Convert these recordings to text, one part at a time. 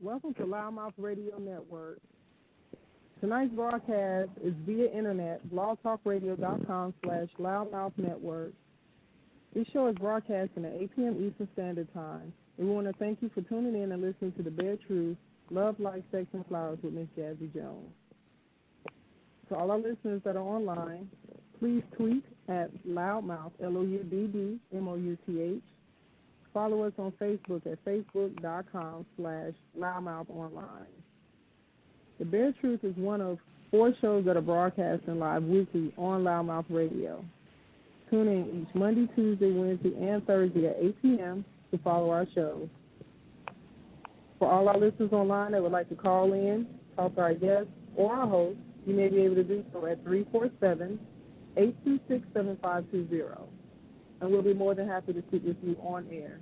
Welcome to Loudmouth Radio Network. Tonight's broadcast is via internet, blogtalkradio.com/loudmouth network. This show is broadcasting at 8 p.m. Eastern Standard Time. And we want to thank you for tuning in and listening to The Bare Truth, Love, Life, Sex, and Flowers with Miss Jazzie Jones. To all our listeners that are online, please tweet at Loudmouth, LOUDDMOUTH. Follow us on Facebook at facebook.com/loudmouthonline. The Bare Truth is one of 4 shows that are broadcasting live weekly on Loudmouth Radio. Tune in each Monday, Tuesday, Wednesday, and Thursday at 8 p.m. to follow our shows. For all our listeners online that would like to call in, talk to our guests or our host, you may be able to do so at 347-826-7520. And we'll be more than happy to speak with you on air.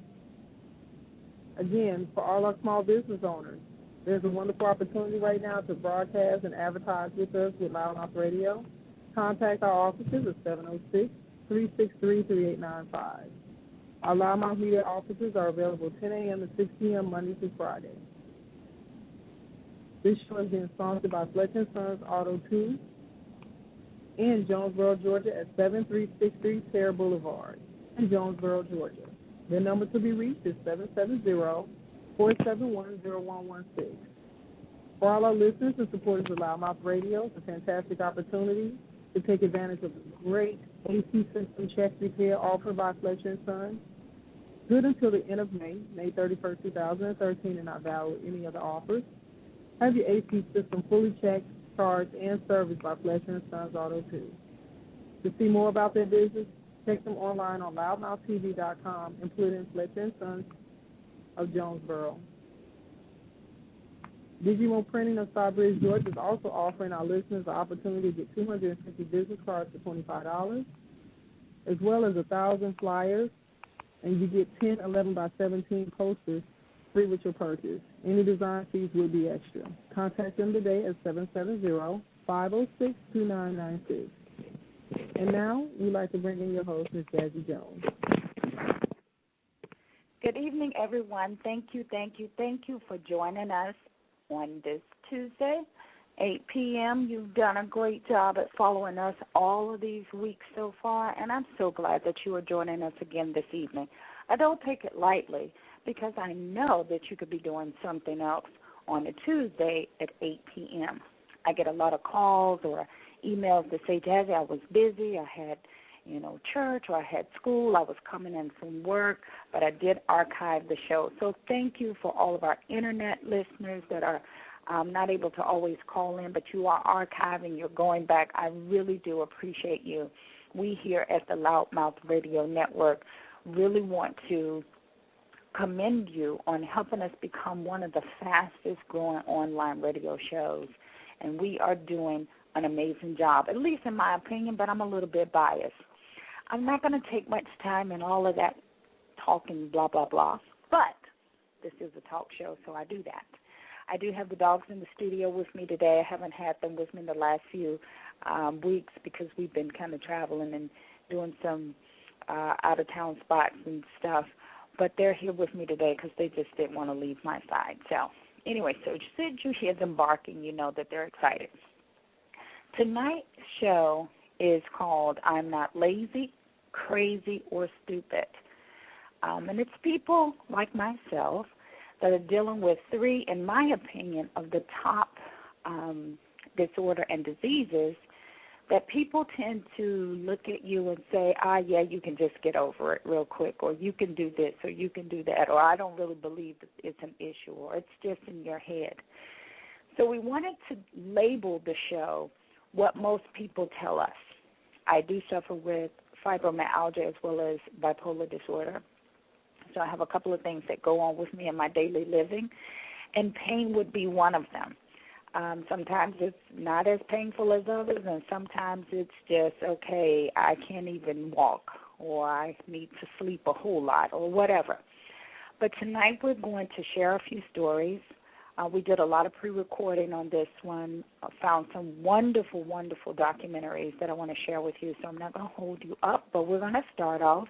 Again, for all our small business owners, there's a wonderful opportunity right now to broadcast and advertise with us with Loudmouth Radio. Contact our offices at 706-363-3895. Our Loudmouth Media offices are available 10 a.m. to 6 p.m. Monday through Friday. This show is being sponsored by Fletcher & Sons Auto 2 in Jonesboro, Georgia at 7363 Terra Boulevard in Jonesboro, Georgia. Their number to be reached is 770-471-0116. For all our listeners and supporters of Loudmouth Radio, it's a fantastic opportunity to take advantage of the great AC system check repair offered by Fletcher & Sons. Good until the end of May 31st, 2013, and not valid any other offers. Have your AC system fully checked, charged, and serviced by Fletcher & Sons Auto 2. To see more about their business, check them online on loudmouthtv.com and put in Fletcher & Sons of Jonesboro. Digimo Printing of Sawbridge, Georgia is also offering our listeners the opportunity to get 250 business cards for $25, as well as 1,000 flyers, and you get 10 11 by 17 posters free with your purchase. Any design fees will be extra. Contact them today at 770-506-2996. And now, we'd like to bring in your host, Ms. Jazzie Jones. Good evening, everyone. Thank you for joining us on this Tuesday, 8 p.m. You've done a great job at following us all of these weeks so far, and I'm so glad that you are joining us again this evening. I don't take it lightly because I know that you could be doing something else on a Tuesday at 8 p.m. I get a lot of calls or emails that say, Jazzie, I was busy, I had church, or I had school, I was coming in from work, but I did archive the show. So thank you for all of our internet listeners that are not able to always call in, but you are archiving, you're going back. I really do appreciate you. We here at the Loudmouth Radio Network really want to commend you on helping us become one of the fastest growing online radio shows, and we are doing an amazing job, at least in my opinion, but I'm a little bit biased. I'm not going to take much time in all of that talking blah, blah, blah, but this is a talk show, so I do that. I do have the dogs in the studio with me today. I haven't had them with me the last few weeks because we've been kind of traveling and doing some out-of-town spots and stuff, but they're here with me today because they just didn't want to leave my side. So anyway, so should you hear them barking, you know that they're excited. Tonight's show is called I'm Not Lazy, Crazy, or Stupid. And it's people like myself that are dealing with 3, in my opinion, of the top disorder and diseases that people tend to look at you and say, yeah, you can just get over it real quick, or you can do this, or you can do that, or I don't really believe that it's an issue, or it's just in your head. So we wanted to label the show what most people tell us. I do suffer with fibromyalgia as well as bipolar disorder. So I have a couple of things that go on with me in my daily living, and pain would be one of them. Sometimes it's not as painful as others, and sometimes it's just, okay, I can't even walk, or I need to sleep a whole lot, or whatever. But tonight we're going to share a few stories. We did a lot of pre-recording on this one, found some wonderful, wonderful documentaries that I want to share with you, so I'm not going to hold you up, but we're going to start off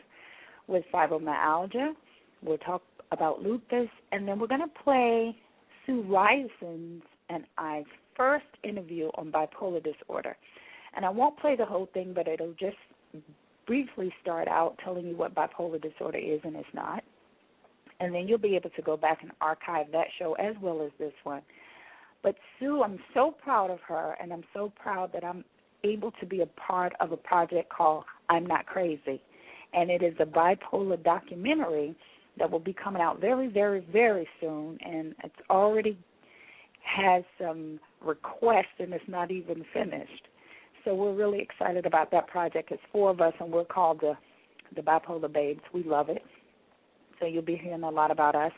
with fibromyalgia. We'll talk about lupus, and then we're going to play Sue Rison's and I's first interview on bipolar disorder. And I won't play the whole thing, but it'll just briefly start out telling you what bipolar disorder is and is not. And then you'll be able to go back and archive that show as well as this one. But Sue, I'm so proud of her, and I'm so proud that I'm able to be a part of a project called I'm Not Crazy. And it is a bipolar documentary that will be coming out very, very, very soon. And it's already has some requests, and it's not even finished. So we're really excited about that project. It's 4 of us, and we're called the Bipolar Babes. We love it. So you'll be hearing a lot about us.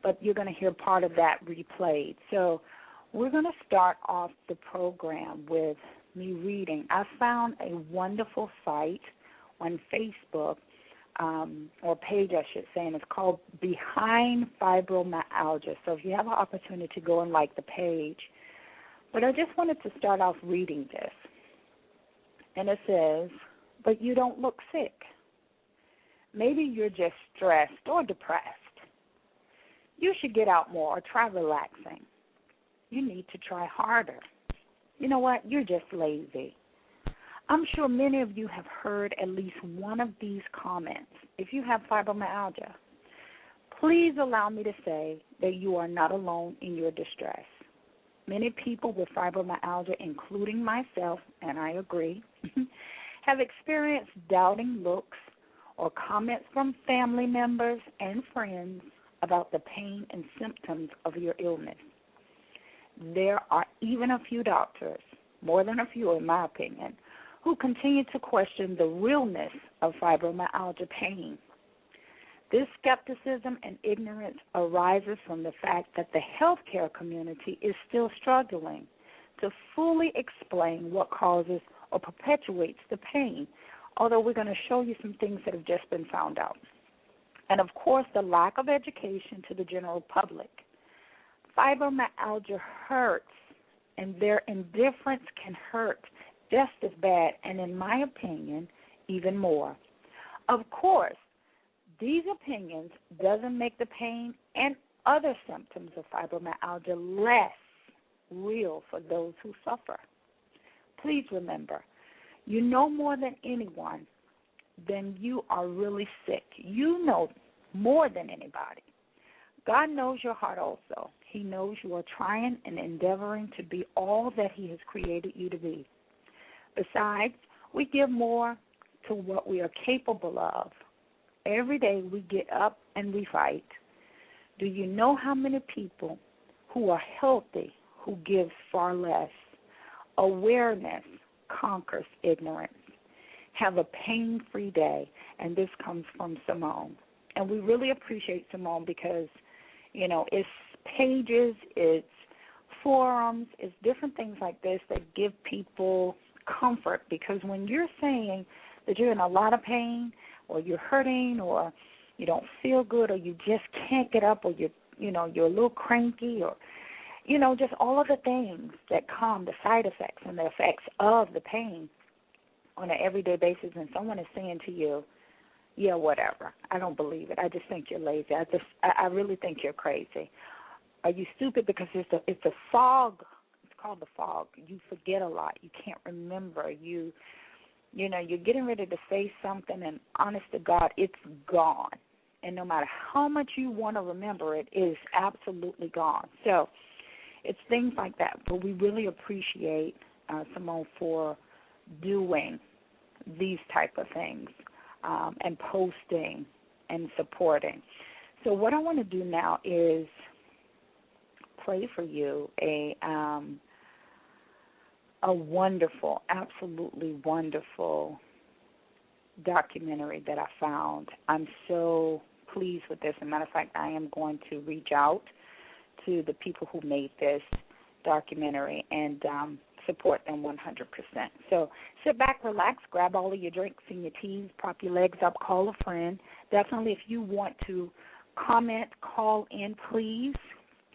But you're going to hear part of that replayed. So we're going to start off the program with me reading. I found a wonderful site on Facebook, or page, I should say, and it's called Behind Fibromyalgia. So if you have an opportunity to go and like the page. But I just wanted to start off reading this. And it says, but you don't look sick. Maybe you're just stressed or depressed. You should get out more or try relaxing. You need to try harder. You know what? You're just lazy. I'm sure many of you have heard at least one of these comments. If you have fibromyalgia, please allow me to say that you are not alone in your distress. Many people with fibromyalgia, including myself, and I agree, have experienced doubting looks or comments from family members and friends about the pain and symptoms of your illness. There are even a few doctors, more than a few in my opinion, who continue to question the realness of fibromyalgia pain. This skepticism and ignorance arises from the fact that the healthcare community is still struggling to fully explain what causes or perpetuates the pain, although we're going to show you some things that have just been found out. And, of course, the lack of education to the general public. Fibromyalgia hurts, and their indifference can hurt just as bad, and in my opinion, even more. Of course, these opinions doesn't make the pain and other symptoms of fibromyalgia less real for those who suffer. Please remember, you know more than anyone then you are really sick. You know more than anybody. God knows your heart also. He knows you are trying and endeavoring to be all that He has created you to be. Besides, we give more to what we are capable of. Every day we get up and we fight. Do you know how many people who are healthy, who give far less? Awareness conquers ignorance. Have a pain-free day. And this comes from Simone. And we really appreciate Simone because, you know, it's pages, it's forums, it's different things like this that give people comfort, because when you're saying that you're in a lot of pain or you're hurting or you don't feel good or you just can't get up or you're a little cranky or, you know, just all of the things that come, the side effects and the effects of the pain on an everyday basis, and someone is saying to you, yeah, whatever, I don't believe it, I just think you're lazy, I really think you're crazy. Are you stupid? Because it's a fog. It's called the fog. You forget a lot. You can't remember. You're getting ready to say something, and honest to God, it's gone. And no matter how much you want to remember it, it is absolutely gone. So it's things like that. But we really appreciate Simone for doing these type of things and posting and supporting. So what I want to do now is play for you a wonderful, absolutely wonderful documentary that I found. I'm so pleased with this. As a matter of fact, I am going to reach out to the people who made this documentary and support them 100%. So sit back, relax, grab all of your drinks and your teas, prop your legs up, call a friend. Definitely, if you want to comment, call in, please,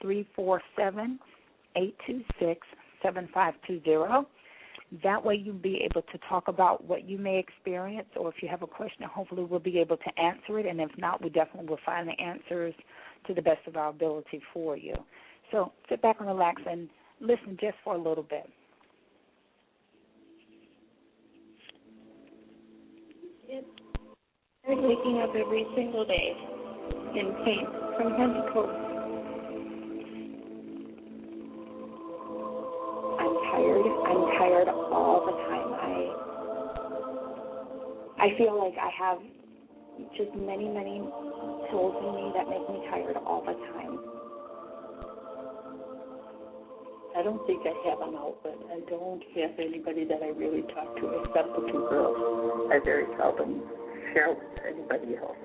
347-826-7520. That way you'll be able to talk about what you may experience, or if you have a question, hopefully we'll be able to answer it, and if not, we definitely will find the answers to the best of our ability for you. So sit back and relax and listen just for a little bit. I'm waking up every single day in pain from head to toe. I'm tired all the time. I feel like I have just many pills in me that make me tired all the time. I don't think I have an outlet. I don't have anybody that I really talk to except the two girls. I very seldom share with anybody else.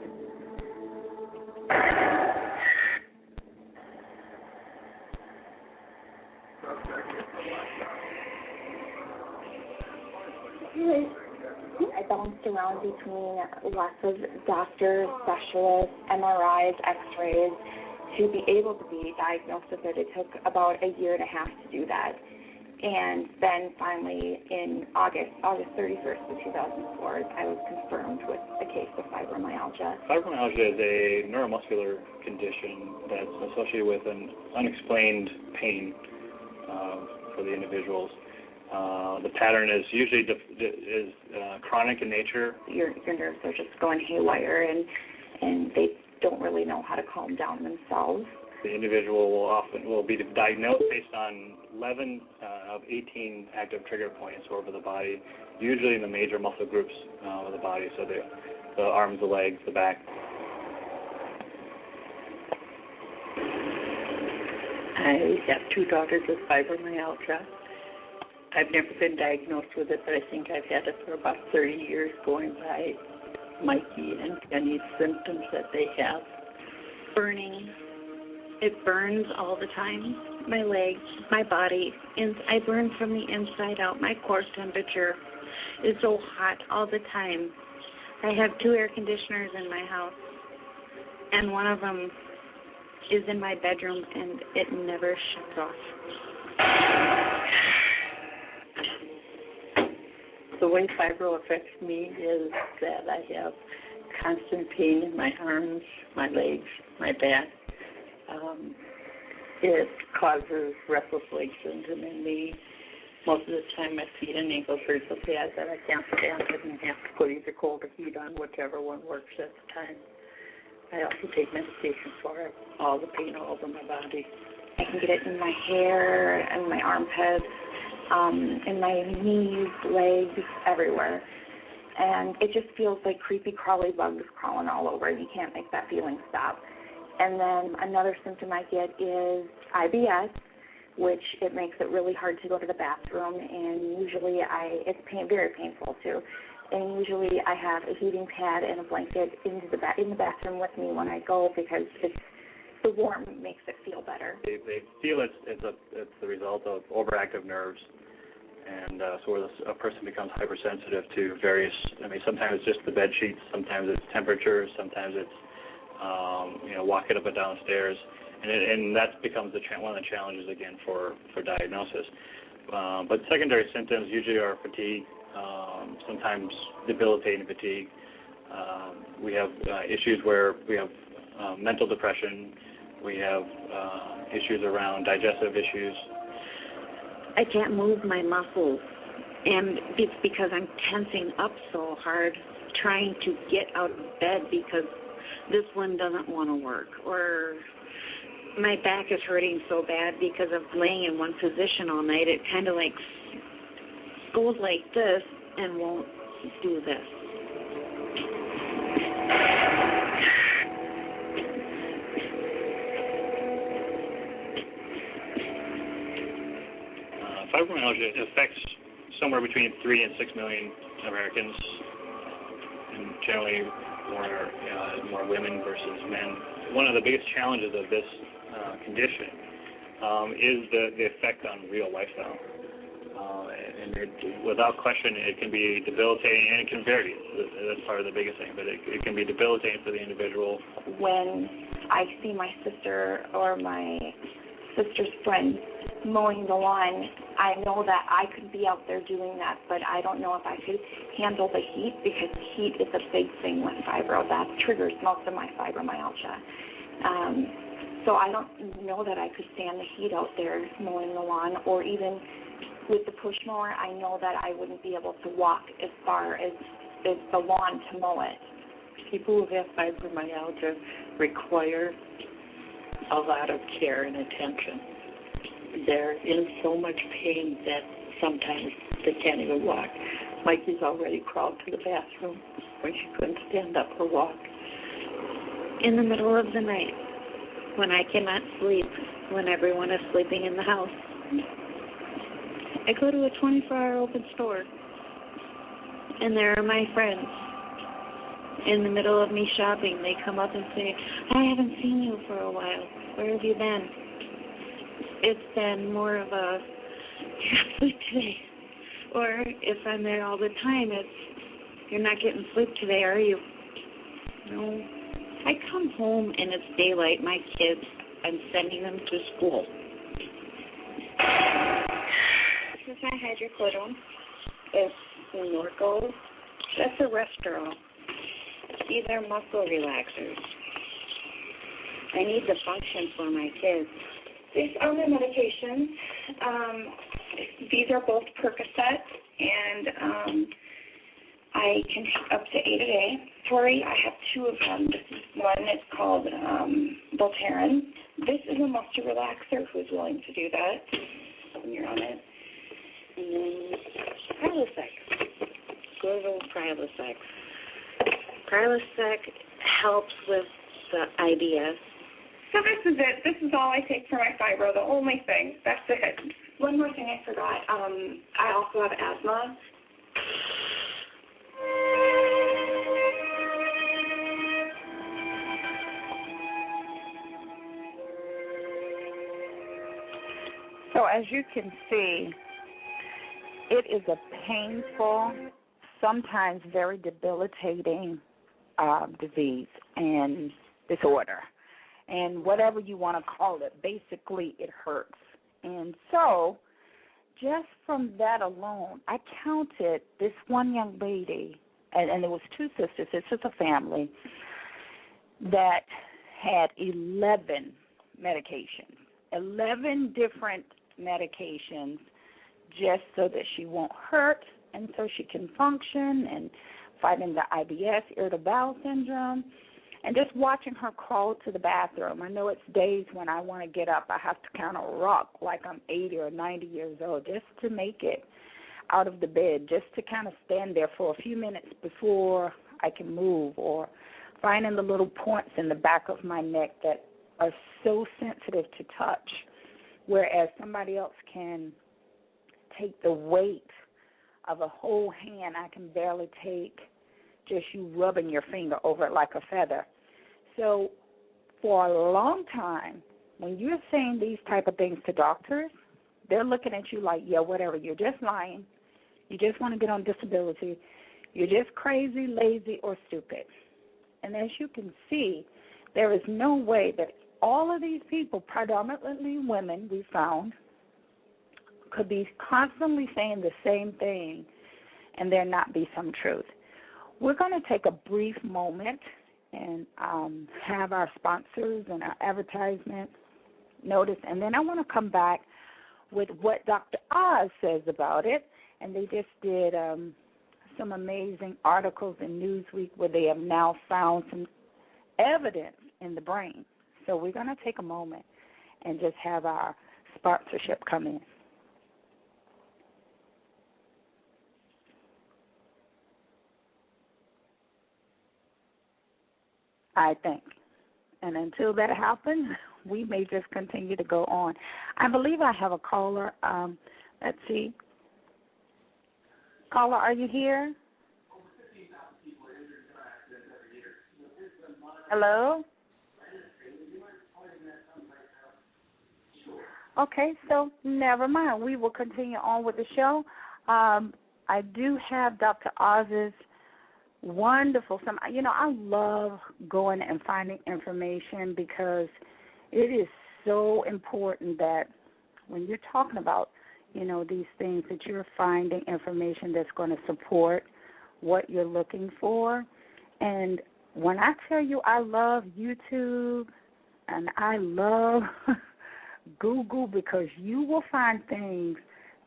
I bounced around between lots of doctors, specialists, MRIs, X-rays, to be able to be diagnosed with it. It took about a year and a half to do that. And then finally in August 31st of 2004, I was confirmed with a case of fibromyalgia. Fibromyalgia is a neuromuscular condition that's associated with an unexplained pain for the individuals. The pattern is usually chronic in nature. Your nerves are just going haywire, and they don't really know how to calm down themselves. The individual will be diagnosed based on 11 of 18 active trigger points over the body, usually in the major muscle groups of the body, so the arms, the legs, the back. I have two daughters with fibromyalgia. I've never been diagnosed with it, but I think I've had it for about 30 years, going by Mikey and Penny's symptoms that they have. Burning. It burns all the time. My legs, my body, and I burn from the inside out. My core temperature is so hot all the time. I have 2 air conditioners in my house, and one of them is in my bedroom, and it never shuts off. The way fibro affects me is that I have constant pain in my arms, my legs, my back. It causes restless leg syndrome in me. Most of the time my feet and ankles hurt so bad that I can't stand it and have to put either cold or heat on, whichever one works at the time. I also take medication for it, all the pain all over my body. I can get it in my hair and my armpits, in my knees, legs, everywhere. And it just feels like creepy, crawly bugs crawling all over, and you can't make that feeling stop. And then another symptom I get is IBS, which it makes it really hard to go to the bathroom, and usually it's very painful too. And usually I have a heating pad and a blanket in the bathroom with me when I go, because the warmth makes it feel better. They feel it's the result of overactive nerves, and so a person becomes hypersensitive to various. Sometimes it's just the bed sheets, sometimes it's temperature, sometimes it's walking up and down stairs, and that becomes one of the challenges again for diagnosis. But secondary symptoms usually are fatigue, sometimes debilitating fatigue. We have issues where we have mental depression. We have issues around digestive issues. I can't move my muscles, and it's because I'm tensing up so hard trying to get out of bed because this one doesn't want to work, or my back is hurting so bad because of laying in one position all night. It kind of like goes like this and won't do this. Fibromyalgia affects somewhere between 3 and 6 million Americans, and generally more women versus men. One of the biggest challenges of this condition is the effect on real lifestyle. And without question, it can be debilitating, and it can vary. That's part of the biggest thing, but it can be debilitating for the individual. When I see my sister or my sister's friend mowing the lawn, I know that I could be out there doing that, but I don't know if I could handle the heat, because heat is a big thing with fibro. That triggers most of my fibromyalgia. So I don't know that I could stand the heat out there mowing the lawn, or even with the push mower, I know that I wouldn't be able to walk as far as the lawn to mow it. People who have fibromyalgia require a lot of care and attention. They're in so much pain that sometimes they can't even walk. Mikey's already crawled to the bathroom when she couldn't stand up or walk. In the middle of the night, when I cannot sleep, when everyone is sleeping in the house, I go to a 24-hour open store, and there are my friends. In the middle of me shopping, they come up and say, I haven't seen you for a while. Where have you been? It's been more of a, you're not sleep today. Or if I'm there all the time, it's, you're not getting sleep today, are you? No. I come home and it's daylight. My kids, I'm sending them to school. This is my hydrocodone. It's Norco. That's a restaurant. These are muscle relaxers. I need the function for my kids. These are my medications. These are both Percocet, and I can take up to 8 a day. Tori, I have 2 of them. This is one. It's called Voltaren. This is a muscle relaxer who's willing to do that when you're on it. And then Prilosec. Good old Prilosec. Prilosec helps with the IBS. So this is it. This is all I take for my fibro, the only thing. That's it. One more thing I forgot. I also have asthma. So as you can see, it is a painful, sometimes very debilitating disease and disorder. And whatever you want to call it, basically it hurts. And so just from that alone, I counted this one young lady, and there was 2 sisters, this is a family, that had 11 medications, 11 different medications just so that she won't hurt and so she can function and fighting the IBS, irritable bowel syndrome, and just watching her crawl to the bathroom. I know it's days when I want to get up. I have to kind of rock like I'm 80 or 90 years old just to make it out of the bed, just to kind of stand there for a few minutes before I can move, or finding the little points in the back of my neck that are so sensitive to touch, whereas somebody else can take the weight of a whole hand. I can barely take just you rubbing your finger over it like a feather. So for a long time, when you're saying these type of things to doctors, they're looking at you like, yeah, whatever, you're just lying. You just want to get on disability. You're just crazy, lazy, or stupid. And as you can see, there is no way that all of these people, predominantly women, we found, could be constantly saying the same thing and there not be some truth. We're going to take a brief moment and have our sponsors and our advertisement notice, and then I want to come back with what Dr. Oz says about it. And they just did some amazing articles in Newsweek where they have now found some evidence in the brain. So we're going to take a moment and just have our sponsorship come in. I think. And until that happens, we may just continue to go on. I believe I have a caller. Let's see. Caller, are you here? Hello? Okay, so never mind. We will continue on with the show. I do have Dr. Oz's wonderful. I love going and finding information because it is so important that when you're talking about, these things, that you're finding information that's going to support what you're looking for. And when I tell you I love YouTube, And I love Google because you will find things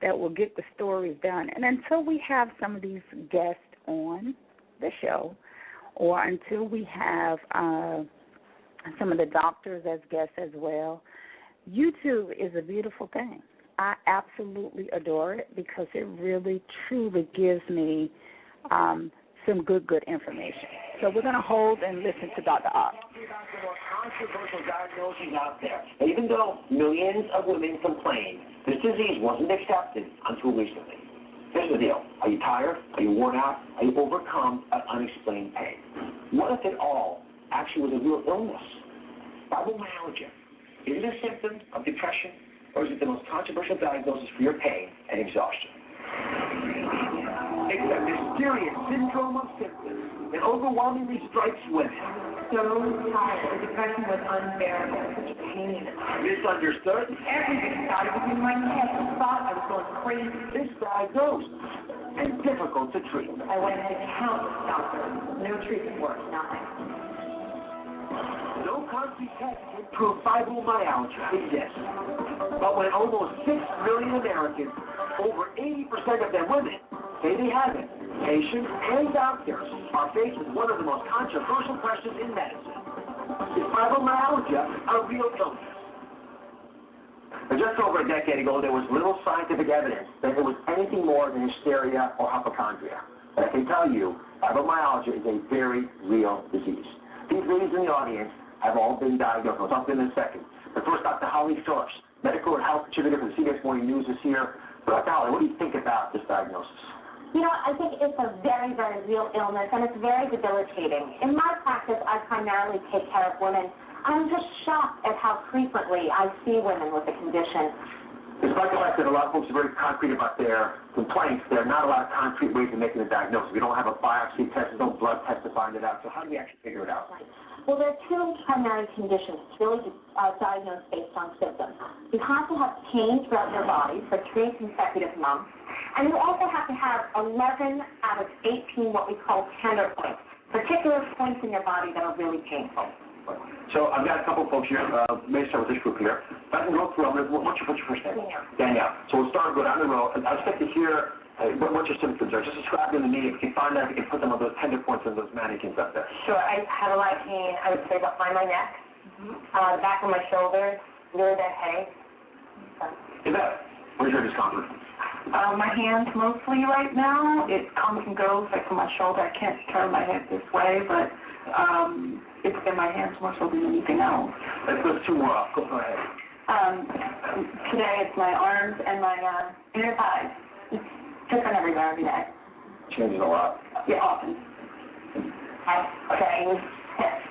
that will get the stories done. And until we have some of these guests on the show, or until we have some of the doctors as guests as well, YouTube is a beautiful thing. I absolutely adore it because it really, truly gives me some good information. So we're going to hold and listen to Dr. Ock. The most controversial diagnoses out there. Even though millions of women complain, this disease wasn't accepted until recently. Here's the deal. Are you tired? Are you worn out? Are you overcome by unexplained pain? What if it all actually was a real illness? Fibromyalgia. Is it a symptom of depression, or is it the most controversial diagnosis for your pain and exhaustion? It's a mysterious syndrome of symptoms that overwhelmingly strikes women. So tired. The depression was unbearable. Such pain. Misunderstood? Everything started was in my head. I thought I was going crazy. Misdiagnosed and difficult to treat. I went to countless doctors. No treatment worked. Nothing. No concrete test to prove fibromyalgia exists. But when almost 6 million Americans, over 80% of them women, say they have it, patients and doctors are faced with one of the most controversial questions in medicine. Is fibromyalgia a real illness? Just over a decade ago, there was little scientific evidence that it was anything more than hysteria or hypochondria. But I can tell you, fibromyalgia is a very real disease. These ladies in the audience have all been diagnosed. I'll talk to them in a second. But first, Dr. Holly Phillips, medical and health contributor for the CBS Morning News is here. Dr. Holly, what do you think about this diagnosis? You know, I think it's a very, very real illness, and it's very debilitating. In my practice, I primarily take care of women. I'm just shocked at how frequently I see women with the condition. Despite the fact that a lot of folks are very concrete about their complaints, there are not a lot of concrete ways of making a diagnosis. We don't have a biopsy test, no blood test to find it out. So how do we actually figure it out? Right. Well, there are two primary conditions. It's really diagnosed based on symptoms. You have to have pain throughout your body for 3 consecutive months, and you also have to have 11 out of 18 what we call tender points, particular points in your body that are really painful. So I've got a couple of folks here. Maybe start with this group here. If I can go through, what's your first name? Danielle. So we'll start and go down the row. I'd like to hear what your symptoms are. Just describe them to me. If you can find out, if you can put them on those tender points and those mannequins up there. Sure. I have a lot of pain, I would say, behind my neck, the back of my shoulders, really bad headache. Yvette, where's your discomfort? My hands mostly right now. It comes and goes, like from my shoulder. I can't turn my head this way, but it's been my hands more so than anything else. Let's put 2 more up. Go ahead. Today it's my arms and my inner thighs. It's different everywhere every day. Changes a lot. Yeah, often. Legs, hips,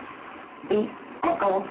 feet, ankles.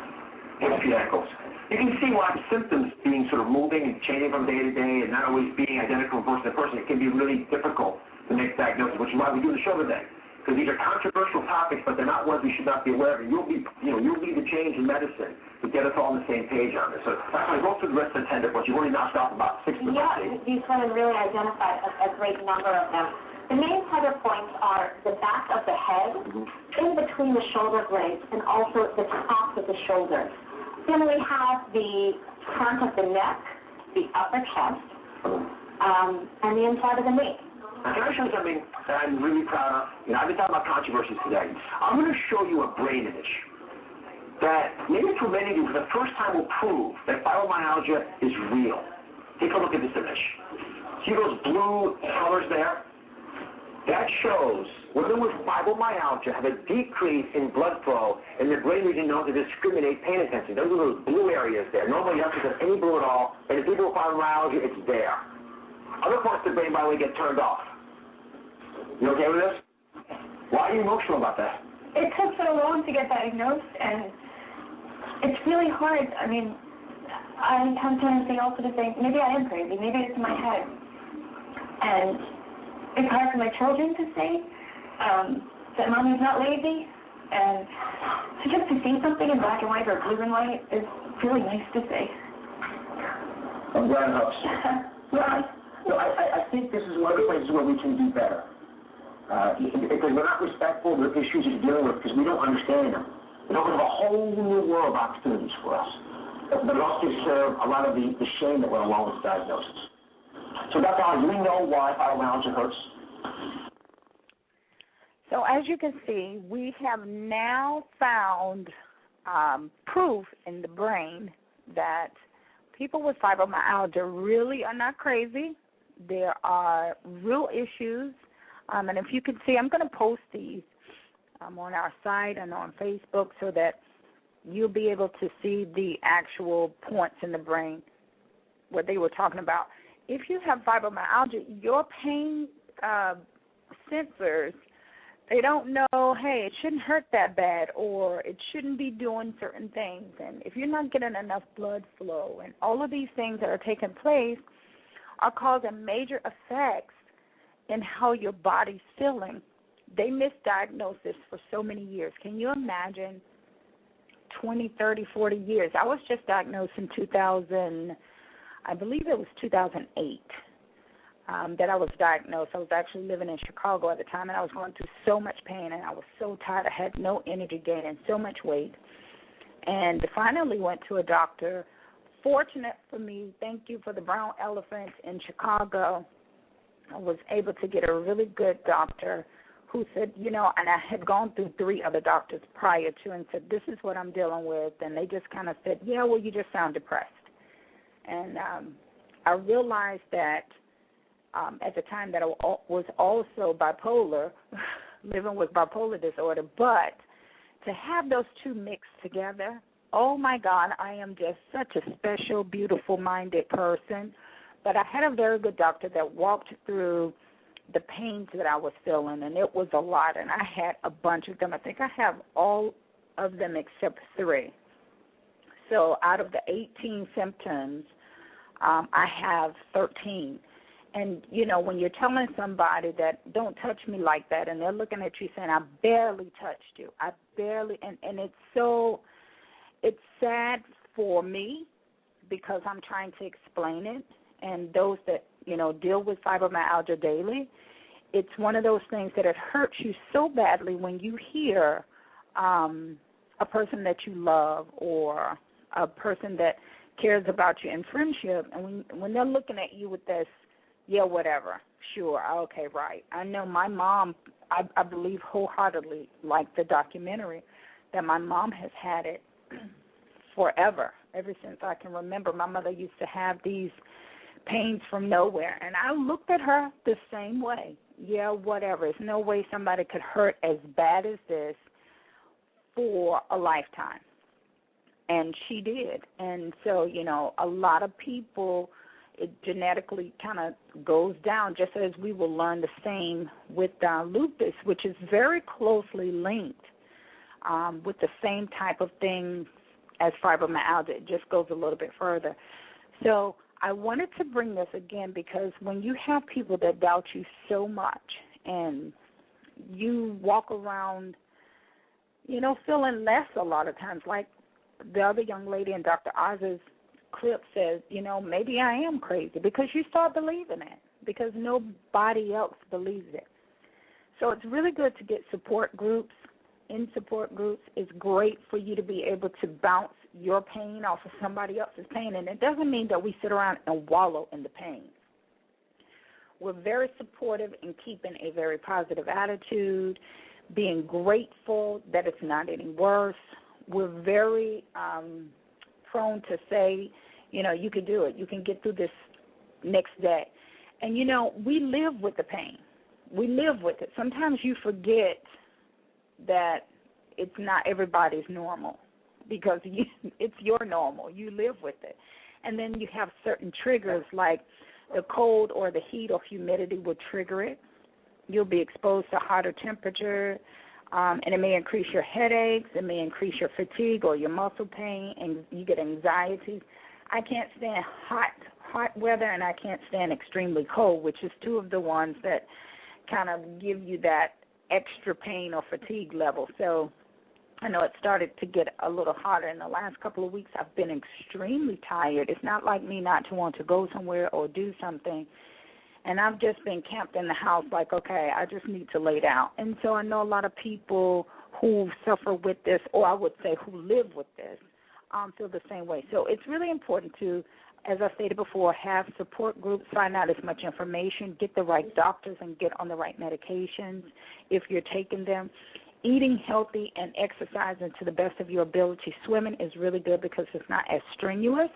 Ankles. You can see why symptoms being sort of moving and changing from day to day and not always being identical from person to person, it can be really difficult to make diagnosis, which is why we do the show today. Because these are controversial topics, but they're not ones we should not be aware of. And you'll lead the change in medicine to get us all on the same page on this. So that's why I go through the rest of the tender points. You've already knocked off about 6%. Yeah, these women really identified a great number of them. The main tender points are the back of the head, in between the shoulder blades, and also the top of the shoulders. Then we have the front of the neck, the upper chest, and the inside of the knee. Now, can I show you something that I'm really proud of? I've been talking about controversies today. I'm going to show you a brain image that maybe for many of you for the first time will prove that fibromyalgia is real. Take a look at this image. See those blue colors there? That shows women with fibromyalgia have a decrease in blood flow in the brain region known to discriminate pain intensity. Those are those blue areas there. Normally you don't have any blue at all, and in people with fibromyalgia, it's there. Other parts of the brain, by the way, get turned off. You okay with this? Why are you emotional about that? It took so long to get diagnosed, and it's really hard. I mean, I have tendency also to think, maybe I am crazy, maybe it's in my head. And it's hard for my children to say that Mommy's not lazy, and just to see something in black and white or blue and white is really nice to see. I'm glad it helps. I think this is one of the places where we can do better. Because we're not respectful of the issues you're dealing with because we don't understand them. It opens up a whole new world of opportunities for us. But it also takes care of a lot of the shame that went along with the diagnosis. So, Dr. Holly, do we know why fibromyalgia hurts? So as you can see, we have now found proof in the brain that people with fibromyalgia really are not crazy. There are real issues. And if you can see, I'm going to post these on our site and on Facebook so that you'll be able to see the actual points in the brain, what they were talking about. If you have fibromyalgia, your pain sensors, they don't know, hey, it shouldn't hurt that bad, or it shouldn't be doing certain things. And if you're not getting enough blood flow, and all of these things that are taking place are causing major effects in how your body's feeling. They misdiagnosed this for so many years. Can you imagine 20, 30, 40 years? I was just diagnosed in 2000, I believe it was 2008. That I was diagnosed. I was actually living in Chicago at the time, and I was going through so much pain, and I was so tired. I had no energy, gaining so much weight, and finally went to a doctor. Fortunate for me, thank you for the brown elephant in Chicago, I was able to get a really good doctor who said, and I had gone through 3 other doctors prior to, and said, this is what I'm dealing with, and they just kind of said, yeah, well, you just sound depressed. And I realized that at the time that I was also bipolar, living with bipolar disorder, but to have those two mixed together, oh, my God, I am just such a special, beautiful-minded person. But I had a very good doctor that walked through the pains that I was feeling, and it was a lot, and I had a bunch of them. I think I have all of them except 3. So out of the 18 symptoms, I have 13. And, when you're telling somebody that don't touch me like that, and they're looking at you saying, I barely touched you, and it's sad for me because I'm trying to explain it, and those that, deal with fibromyalgia daily, it's one of those things that it hurts you so badly when you hear a person that you love or a person that cares about you in friendship, and when they're looking at you with this, yeah, whatever, sure, okay, right. I know my mom, I believe wholeheartedly, like the documentary, that my mom has had it forever, ever since I can remember. My mother used to have these pains from nowhere, and I looked at her the same way. Yeah, whatever. There's no way somebody could hurt as bad as this for a lifetime. And she did. And so, a lot of people, it genetically kind of goes down, just as we will learn the same with lupus, which is very closely linked with the same type of thing as fibromyalgia. It just goes a little bit further. So I wanted to bring this again because when you have people that doubt you so much and you walk around, feeling less a lot of times, like the other young lady in Dr. Oz's clip says, maybe I am crazy, because you start believing it because nobody else believes it. So it's really good to get support groups. In support groups, it's great for you to be able to bounce your pain off of somebody else's pain, and it doesn't mean that we sit around and wallow in the pain. We're very supportive in keeping a very positive attitude, being grateful that it's not any worse. We're very prone to say, you can do it. You can get through this next day. And, we live with the pain. We live with it. Sometimes you forget that it's not everybody's normal because it's your normal. You live with it. And then you have certain triggers like the cold or the heat or humidity will trigger it. You'll be exposed to hotter temperature, and it may increase your headaches. It may increase your fatigue or your muscle pain, and you get anxiety. I can't stand hot weather, and I can't stand extremely cold, which is 2 of the ones that kind of give you that extra pain or fatigue level. So I know it started to get a little hotter in the last couple of weeks. I've been extremely tired. It's not like me not to want to go somewhere or do something. And I've just been camped in the house like, okay, I just need to lay down. And so I know a lot of people who suffer with this, or I would say who live with this, feel the same way. So it's really important to, as I stated before, have support groups, find out as much information, get the right doctors, and get on the right medications if you're taking them. Eating healthy and exercising to the best of your ability. Swimming is really good because it's not as strenuous.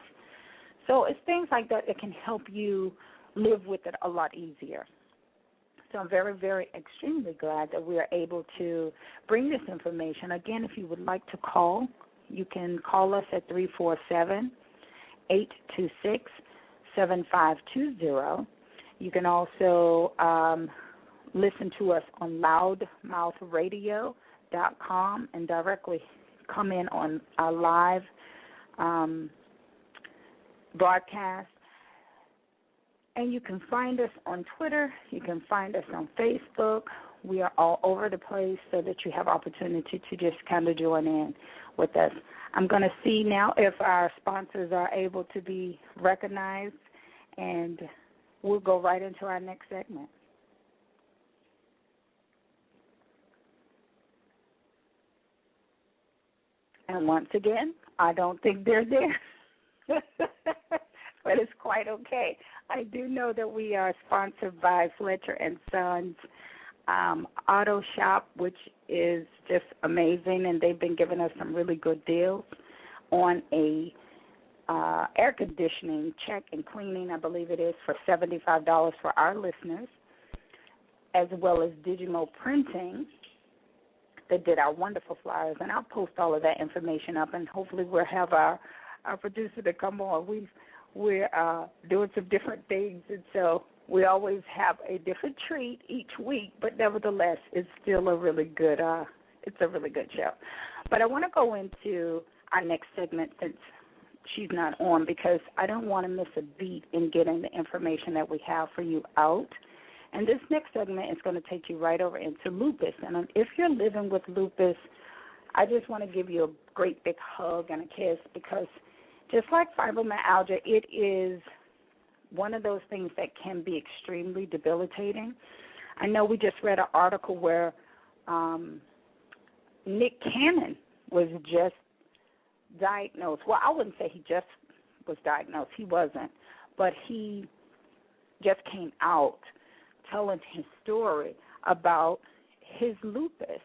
So it's things like that that can help you live with it a lot easier. So I'm very, very extremely glad that we are able to bring this information. Again, if you would like to call, you can call us at 347-826-7520. You can also listen to us on loudmouthradio.com and directly come in on our live broadcast. And you can find us on Twitter. You can find us on Facebook. We are all over the place so that you have opportunity to just kind of join in with us. I'm going to see now if our sponsors are able to be recognized, and we'll go right into our next segment. And once again, I don't think they're there, but it's quite okay. I do know that we are sponsored by Fletcher & Sons Auto Shop, which is just amazing, and they've been giving us some really good deals on a air conditioning check and cleaning, I believe it is, for $75 for our listeners, as well as Digimo Printing. They did our wonderful flyers, and I'll post all of that information up, and hopefully we'll have our producer to come on. We're doing some different things, and so we always have a different treat each week, but nevertheless, it's still a really good show. But I want to go into our next segment since she's not on, because I don't want to miss a beat in getting the information that we have for you out. And this next segment is going to take you right over into lupus. And if you're living with lupus, I just want to give you a great big hug and a kiss, because just like fibromyalgia, it is one of those things that can be extremely debilitating. I know we just read an article where Nick Cannon was just diagnosed. Well, I wouldn't say he just was diagnosed. He wasn't. But he just came out telling his story about his lupus.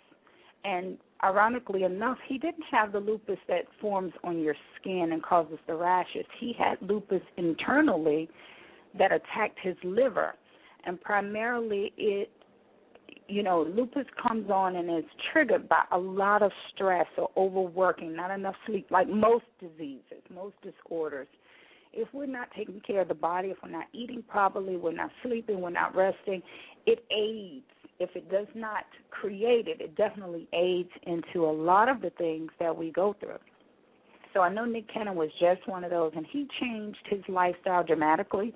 And ironically enough, he didn't have the lupus that forms on your skin and causes the rashes. He had lupus internally that attacked his liver. And primarily lupus comes on and is triggered by a lot of stress or overworking, not enough sleep, like most diseases, most disorders. If we're not taking care of the body, if we're not eating properly, we're not sleeping, we're not resting, it aids. If it does not create it, it definitely aids into a lot of the things that we go through. So I know Nick Cannon was just one of those, and he changed his lifestyle dramatically,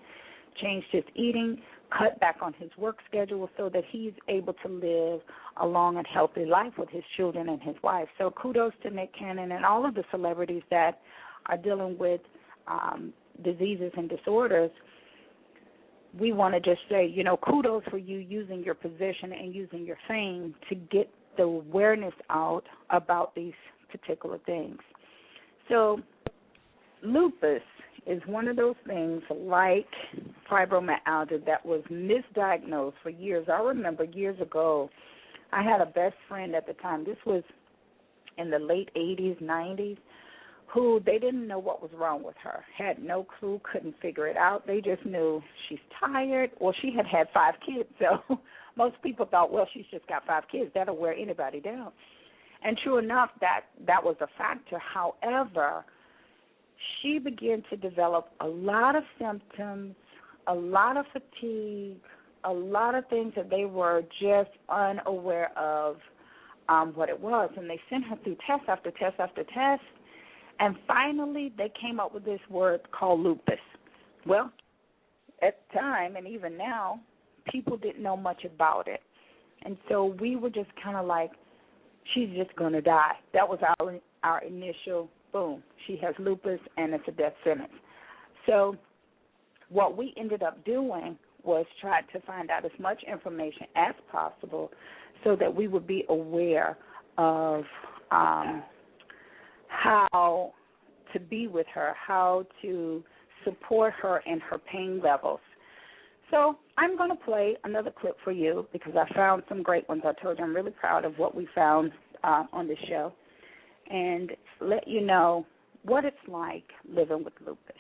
changed his eating, cut back on his work schedule so that he's able to live a long and healthy life with his children and his wife. So kudos to Nick Cannon and all of the celebrities that are dealing with diseases and disorders. We want to just say, kudos for you using your position and using your fame to get the awareness out about these particular things. So lupus is one of those things like fibromyalgia that was misdiagnosed for years. I remember years ago, I had a best friend at the time. This was in the late 80s, 90s, who they didn't know what was wrong with her, had no clue, couldn't figure it out. They just knew she's tired, or she had 5 kids. So most people thought, well, she's just got 5 kids. That'll wear anybody down. And true enough, that was a factor. However, she began to develop a lot of symptoms, a lot of fatigue, a lot of things that they were just unaware of what it was. And they sent her through test after test after test. And finally, they came up with this word called lupus. Well, at the time, and even now, people didn't know much about it. And so we were just kind of like, she's just going to die. That was our initial, boom, she has lupus, and it's a death sentence. So what we ended up doing was try to find out as much information as possible so that we would be aware of how to be with her, how to support her in her pain levels. So I'm going to play another clip for you because I found some great ones. I told you I'm really proud of what we found on this show and let you know what it's like living with lupus.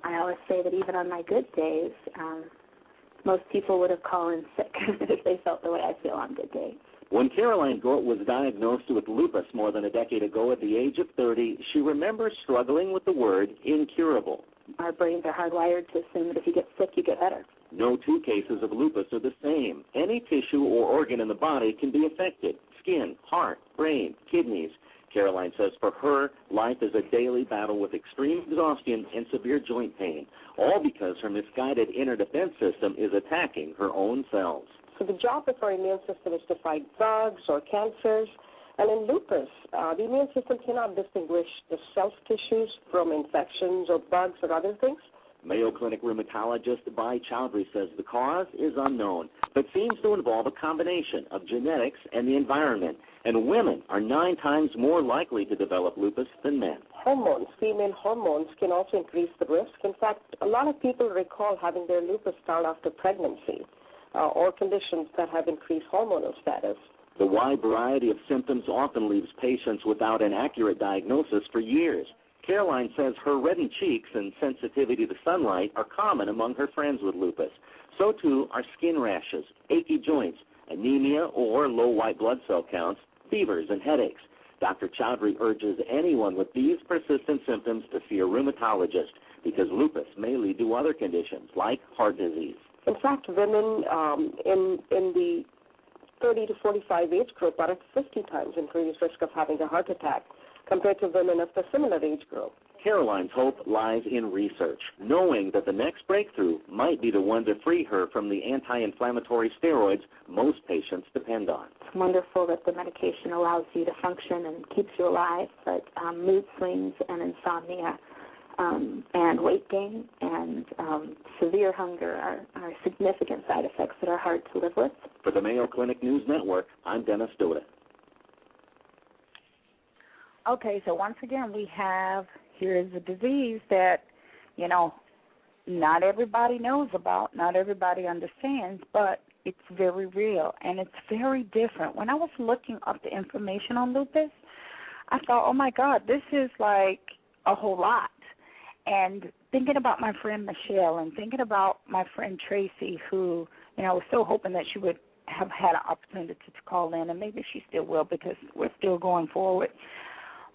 I always say that even on my good days, most people would have called in sick if they felt the way I feel on good days. When Caroline Gort was diagnosed with lupus more than a decade ago at the age of 30, she remembers struggling with the word incurable. Our brains are hardwired to assume that if you get sick, you get better. No two cases of lupus are the same. Any tissue or organ in the body can be affected: skin, heart, brain, kidneys. Caroline says for her, life is a daily battle with extreme exhaustion and severe joint pain, all because her misguided inner defense system is attacking her own cells. So the job of our immune system is to fight bugs or cancers. And in lupus, the immune system cannot distinguish the self-tissues from infections or bugs or other things. Mayo Clinic rheumatologist Bai Chowdhury says the cause is unknown, but seems to involve a combination of genetics and the environment. And women are 9 times more likely to develop lupus than men. Hormones, female hormones, can also increase the risk. In fact, a lot of people recall having their lupus start after pregnancy or conditions that have increased hormonal status. The wide variety of symptoms often leaves patients without an accurate diagnosis for years. Caroline says her reddened cheeks and sensitivity to sunlight are common among her friends with lupus. So, too, are skin rashes, achy joints, anemia or low white blood cell counts, fevers, and headaches. Dr. Chowdhury urges anyone with these persistent symptoms to see a rheumatologist because lupus may lead to other conditions like heart disease. In fact, women in the 30 to 45 age group are at 50 times increased risk of having a heart attack compared to women of the similar age group. Caroline's hope lies in research, knowing that the next breakthrough might be the one to free her from the anti-inflammatory steroids most patients depend on. It's wonderful that the medication allows you to function and keeps you alive, but mood swings and insomnia and weight gain and severe hunger are significant side effects that are hard to live with. For the Mayo Clinic News Network, I'm Dennis Doda. Okay, so once again, here's a disease that, not everybody knows about, not everybody understands, but it's very real, and it's very different. When I was looking up the information on lupus, I thought, oh, my God, this is like a whole lot. And thinking about my friend Michelle and thinking about my friend Tracy, who, I was so hoping that she would have had an opportunity to call in, and maybe she still will because we're still going forward.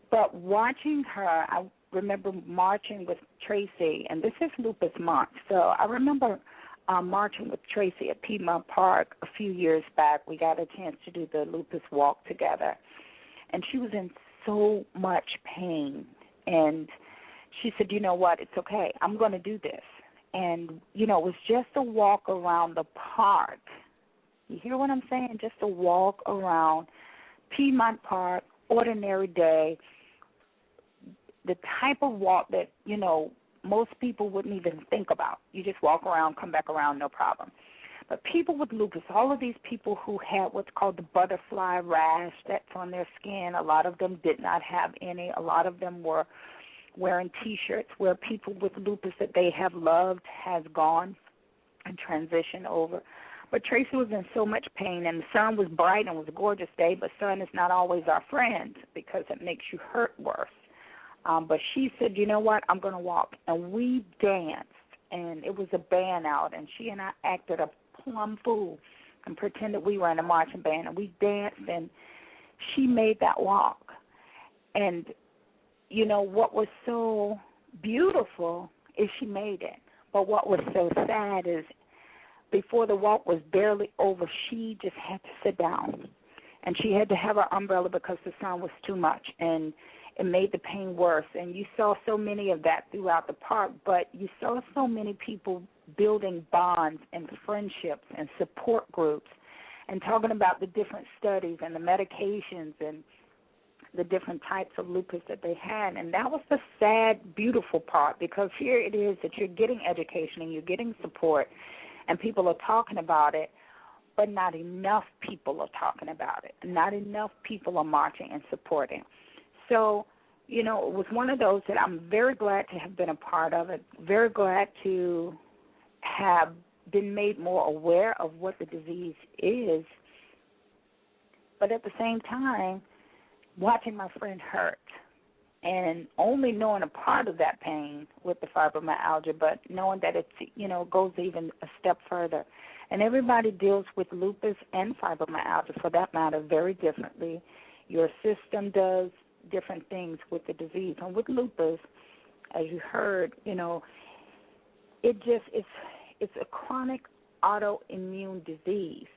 But watching her, I remember marching with Tracy, and this is Lupus Month. So I remember marching with Tracy at Piedmont Park a few years back. We got a chance to do the Lupus Walk together. And she was in so much pain. And she said, you know what, it's okay. I'm going to do this. And, it was just a walk around the park. You hear what I'm saying? Just a walk around Piedmont Park, ordinary day. The type of walk that, most people wouldn't even think about. You just walk around, come back around, no problem. But people with lupus, all of these people who had what's called the butterfly rash that's on their skin, a lot of them did not have any. A lot of them were wearing T-shirts where people with lupus that they have loved has gone and transitioned over. But Tracy was in so much pain, and the sun was bright and it was a gorgeous day, but sun is not always our friend because it makes you hurt worse. But she said, you know what, I'm going to walk. And we danced, and it was a band out, and she and I acted a plumb fool and pretended we were in a marching band. And we danced, and she made that walk. And, what was so beautiful is she made it. But what was so sad is before the walk was barely over, she just had to sit down. And she had to have her umbrella because the sun was too much. And it made the pain worse. And you saw so many of that throughout the park, but you saw so many people building bonds and friendships and support groups and talking about the different studies and the medications and the different types of lupus that they had. And that was the sad, beautiful part, because here it is that you're getting education and you're getting support and people are talking about it, but not enough people are talking about it. Not enough people are marching and supporting. So, it was one of those that I'm very glad to have been a part of it, very glad to have been made more aware of what the disease is, but at the same time, watching my friend hurt and only knowing a part of that pain with the fibromyalgia, but knowing that it's, goes even a step further. And everybody deals with lupus and fibromyalgia, for that matter, very differently. Your system does different things with the disease. And with lupus, as you heard, it's a chronic autoimmune disease.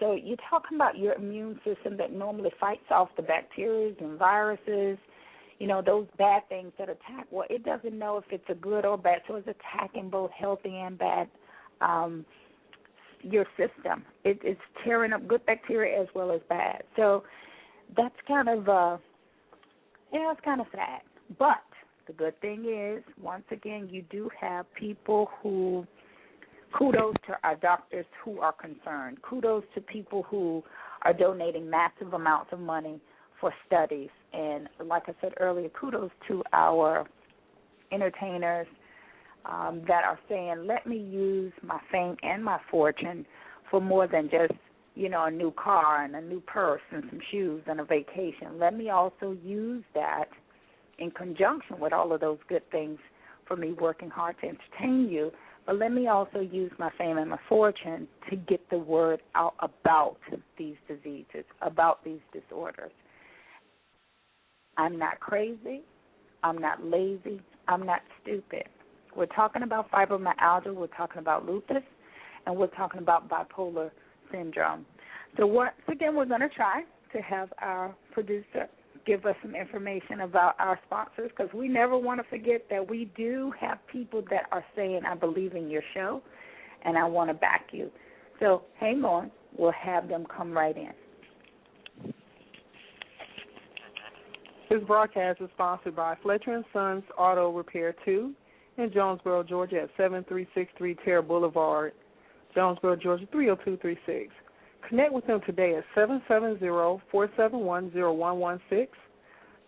So you're talking about your immune system that normally fights off the bacteria and viruses, those bad things that attack. Well, it doesn't know if it's a good or bad, so it's attacking both healthy and bad your system. It's tearing up good bacteria as well as bad. So that's kind of it's kind of sad. But the good thing is, once again, you do have people who, kudos to our doctors who are concerned. Kudos to people who are donating massive amounts of money for studies. And like I said earlier, kudos to our entertainers that are saying, let me use my fame and my fortune for more than just, a new car and a new purse and some shoes and a vacation. Let me also use that in conjunction with all of those good things for me working hard to entertain you. But let me also use my fame and my fortune to get the word out about these diseases, about these disorders. I'm not crazy. I'm not lazy. I'm not stupid. We're talking about fibromyalgia. We're talking about lupus. And we're talking about bipolar syndrome. So once again, we're going to try to have our producer give us some information about our sponsors, because we never want to forget that we do have people that are saying, I believe in your show, and I want to back you. So hang on. We'll have them come right in. This broadcast is sponsored by Fletcher & Sons Auto Repair 2 in Jonesboro, Georgia at 7363 Terra Boulevard, Jonesboro, Georgia 30236. Connect with them today at 770-471-0116.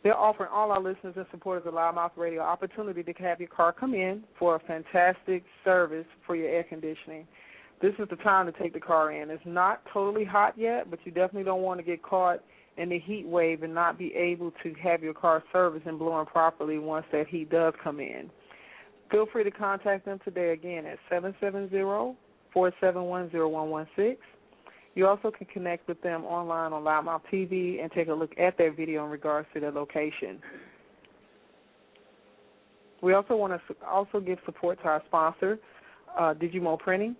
They're offering all our listeners and supporters of Loudmouth Radio opportunity to have your car come in for a fantastic service for your air conditioning. This is the time to take the car in. It's not totally hot yet, but you definitely don't want to get caught in the heat wave and not be able to have your car serviced and blowing properly once that heat does come in. Feel free to contact them today again at 770-471-0116. You also can connect with them online on Loudmouth TV and take a look at their video in regards to their location. We also want to give support to our sponsor, Digimo Printing,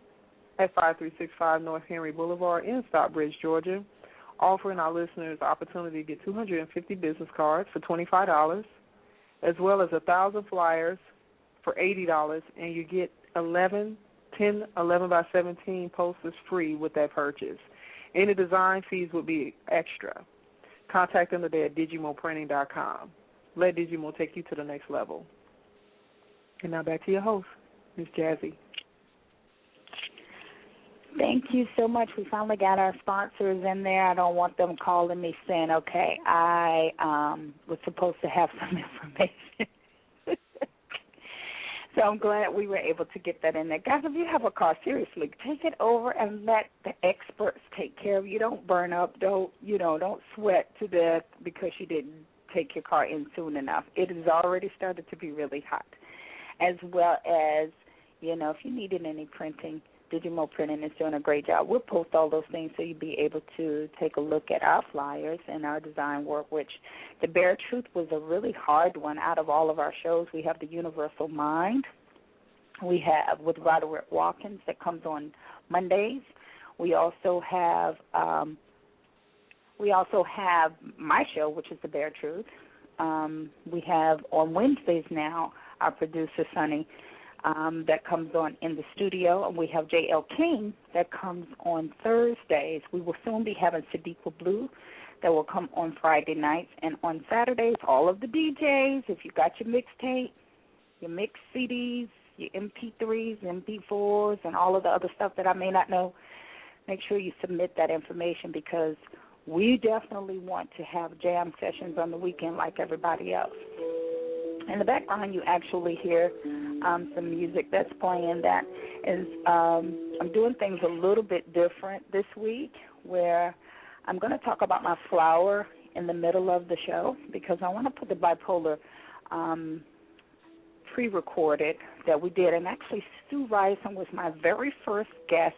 at 5365 North Henry Boulevard in Stockbridge, Georgia, offering our listeners the opportunity to get 250 business cards for $25, as well as 1,000 flyers for $80, and you get 10 11 by 17 posters free with that purchase. Any design fees would be extra. Contact them today at digimoprinting.com. Let Digimo take you to the next level. And now back to your host, Ms. Jazzie. Thank you so much. We finally got our sponsors in there. I don't want them calling me saying, okay, I was supposed to have some information. So I'm glad we were able to get that in there. Guys, if you have a car, seriously, take it over and let the experts take care of you. Don't burn up. Don't sweat to death because you didn't take your car in soon enough. It has already started to be really hot. As well as, if you needed any printing, Digimo Printing is doing a great job. We'll post all those things so you'll be able to take a look at our flyers and our design work, which the Bare Truth was a really hard one out of all of our shows. We have the Universal Mind. We have with Roderick Watkins that comes on Mondays. We also have my show, which is the Bare Truth. We have on Wednesdays now our producer, Sonny, that comes on in the studio, and we have J.L. King that comes on Thursdays. We will soon be having Sadiqa Blue that will come on Friday nights, and on Saturdays, all of the DJs, if you got your mixtape, your mix CDs, your MP3s, MP4s, and all of the other stuff that I may not know make sure you submit that information because we definitely want to have jam sessions on the weekend like everybody else. In the background, you actually hear some music that's playing. That is, I'm doing things a little bit different this week where I'm going to talk about my flower in the middle of the show because I want to put the bipolar pre-recorded that we did. And actually, Sue Ryson was my very first guest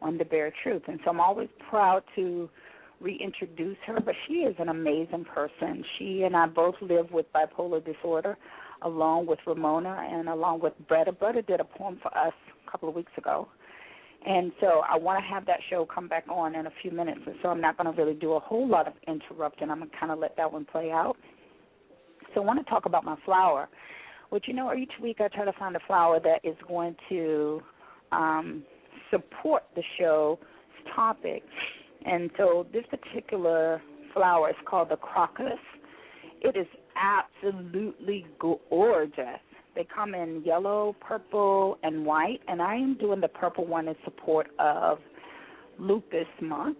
on The Bare Truth. And so I'm always proud to reintroduce her, but she is an amazing person. She and I both live with bipolar disorder, along with Ramona and along with Bretta. Bretta did a poem for us a couple of weeks ago, and so I want to have that show come back on in a few minutes, and so I'm not going to really do a whole lot of interrupting. I'm going to kind of let that one play out. So I want to talk about my flower, which, you know, each week I try to find a flower that is going to support the show's topic. And so this particular flower is called the Crocus. It is absolutely gorgeous. They come in yellow, purple, and white, and I am doing the purple one in support of Lupus month.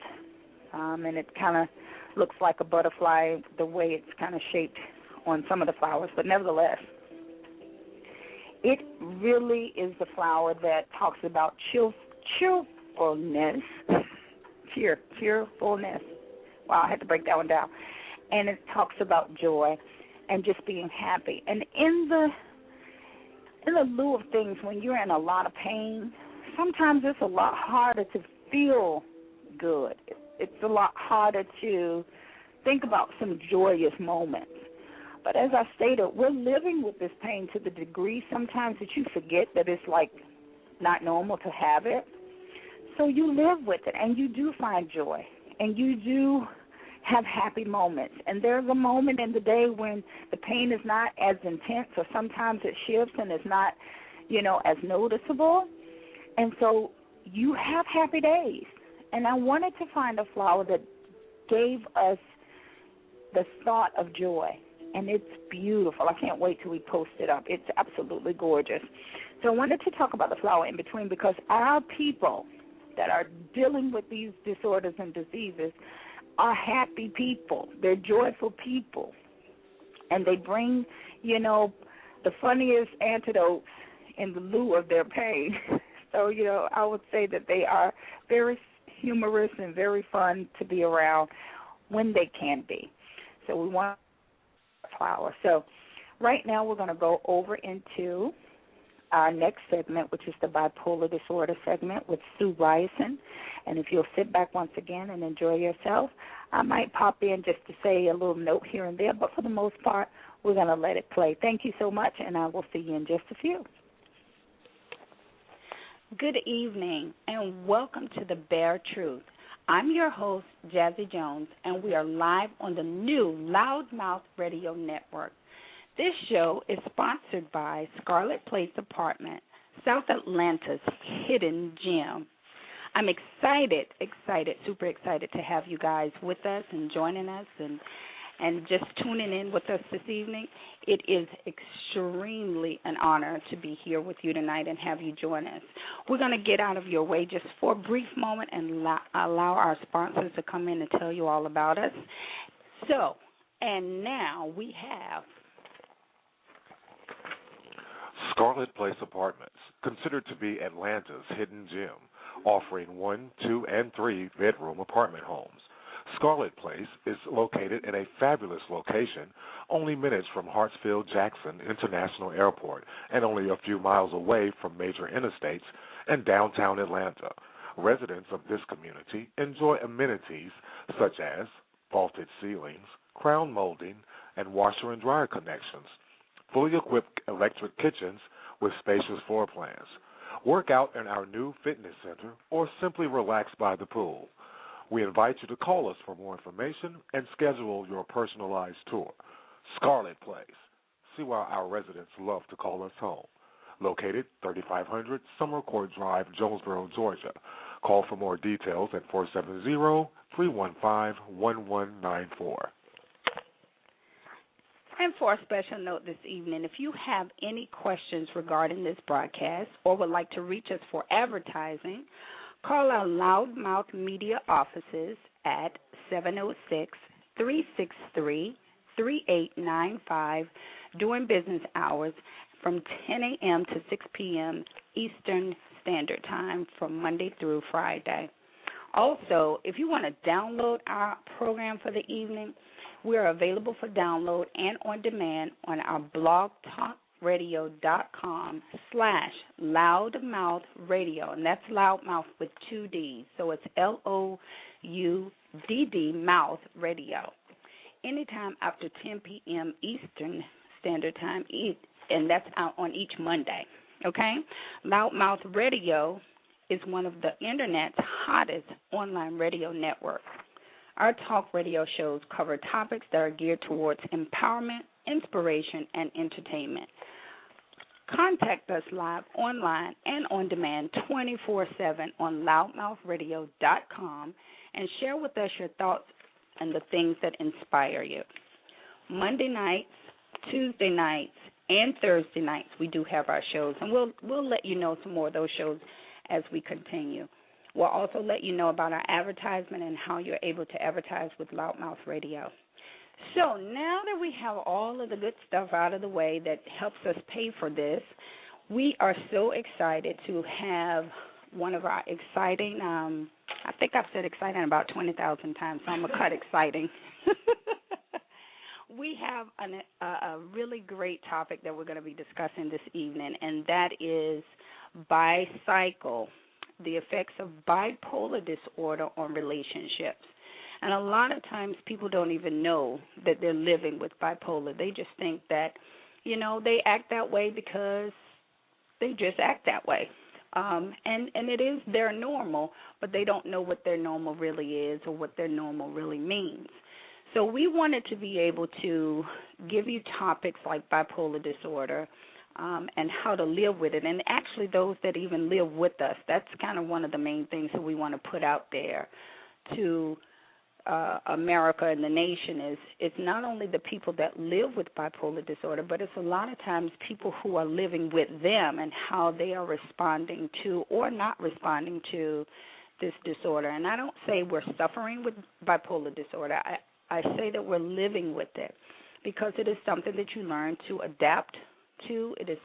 And it kind of looks like a butterfly the way it's kind of shaped on some of the flowers, but nevertheless, it really is the flower that talks about cheerfulness. Cheerfulness. Wow, I had to break that one down. And it talks about joy and just being happy. And in the lieu of things, when you're in a lot of pain, sometimes it's a lot harder to feel good. It's a lot harder to think about some joyous moments. But as I stated, we're living with this pain to the degree sometimes that you forget that it's like not normal to have it. So you live with it, and you do find joy, and you do have happy moments. And there's a moment in the day when the pain is not as intense, or sometimes it shifts and it's not, you know, as noticeable. And so you have happy days. And I wanted to find a flower that gave us the thought of joy. And it's beautiful. I can't wait till we post it up. It's absolutely gorgeous. So I wanted to talk about the flower in between because our people that are dealing with these disorders and diseases are happy people. They're joyful people. And they bring, you know, the funniest antidotes in the lieu of their pain. So, you know, I would say that they are very humorous and very fun to be around when they can be. So we want flower. So right now we're going to go over into our next segment, which is the bipolar disorder segment with Sue Ryson. And if you'll sit back once again and enjoy yourself, I might pop in just to say a little note here and there, but for the most part, we're going to let it play. Thank you so much, and I will see you in just a few. Good evening, and welcome to The Bare Truth. I'm your host, Jazzie Jones, and we are live on the new Loudmouth Radio Network. This show is sponsored by Scarlet Place Apartment, South Atlanta's hidden gem. I'm super excited to have you guys with us and joining us and just tuning in with us this evening. It is extremely an honor to be here with you tonight and have you join us. We're going to get out of your way just for a brief moment and allow our sponsors to come in and tell you all about us. So, and now we have Scarlet Place Apartments, considered to be Atlanta's hidden gem, offering 1, 2, and 3 bedroom apartment homes. Scarlet Place is located in a fabulous location, only minutes from Hartsfield-Jackson International Airport and only a few miles away from major interstates and downtown Atlanta. Residents of this community enjoy amenities such as vaulted ceilings, crown molding, and washer and dryer connections, fully equipped electric kitchens with spacious floor plans. Work out in our new fitness center or simply relax by the pool. We invite you to call us for more information and schedule your personalized tour. Scarlet Place. See why our residents love to call us home. Located 3500 Summer Court Drive, Jonesboro, Georgia. Call for more details at 470-315-1194. And for a special note this evening, if you have any questions regarding this broadcast or would like to reach us for advertising, Call our Loudmouth Media offices at 706-363-3895 during business hours from 10 a.m. to 6 p.m. Eastern Standard Time from Monday through Friday. Also, if you want to download our program for the evening, we are available for download and on demand on our blogtalkradio.com/loudmouthradio, and that's loudmouth with 2 D's, so it's LOUDD mouth radio. Anytime after 10 p.m. Eastern Standard Time, and that's out on each Monday, okay? Loudmouth Radio is one of the Internet's hottest online radio networks. Our talk radio shows cover topics that are geared towards empowerment, inspiration, and entertainment. Contact us live, online, and on demand 24/7 on loudmouthradio.com and share with us your thoughts and the things that inspire you. Monday nights, Tuesday nights, and Thursday nights we do have our shows, and we'll let you know some more of those shows as we continue. We'll also let you know about our advertisement and how you're able to advertise with Loudmouth Radio. So now that we have all of the good stuff out of the way that helps us pay for this, we are so excited to have one of our exciting, I think I've said exciting about 20,000 times, so I'm going to cut exciting. We have a really great topic that we're going to be discussing this evening, and that is bicycle, the effects of bipolar disorder on relationships. And a lot of times people don't even know that they're living with bipolar. They just think that, they act that way because they just act that way. And it is their normal, but they don't know what their normal really is or what their normal really means. So we wanted to be able to give you topics like bipolar disorder, and how to live with it, and actually those that even live with us. That's kind of one of the main things that we want to put out there to America and the nation is it's not only the people that live with bipolar disorder, but it's a lot of times people who are living with them and how they are responding to or not responding to this disorder. And I don't say we're suffering with bipolar disorder. I say that we're living with it because it is something that you learn to adapt to. It is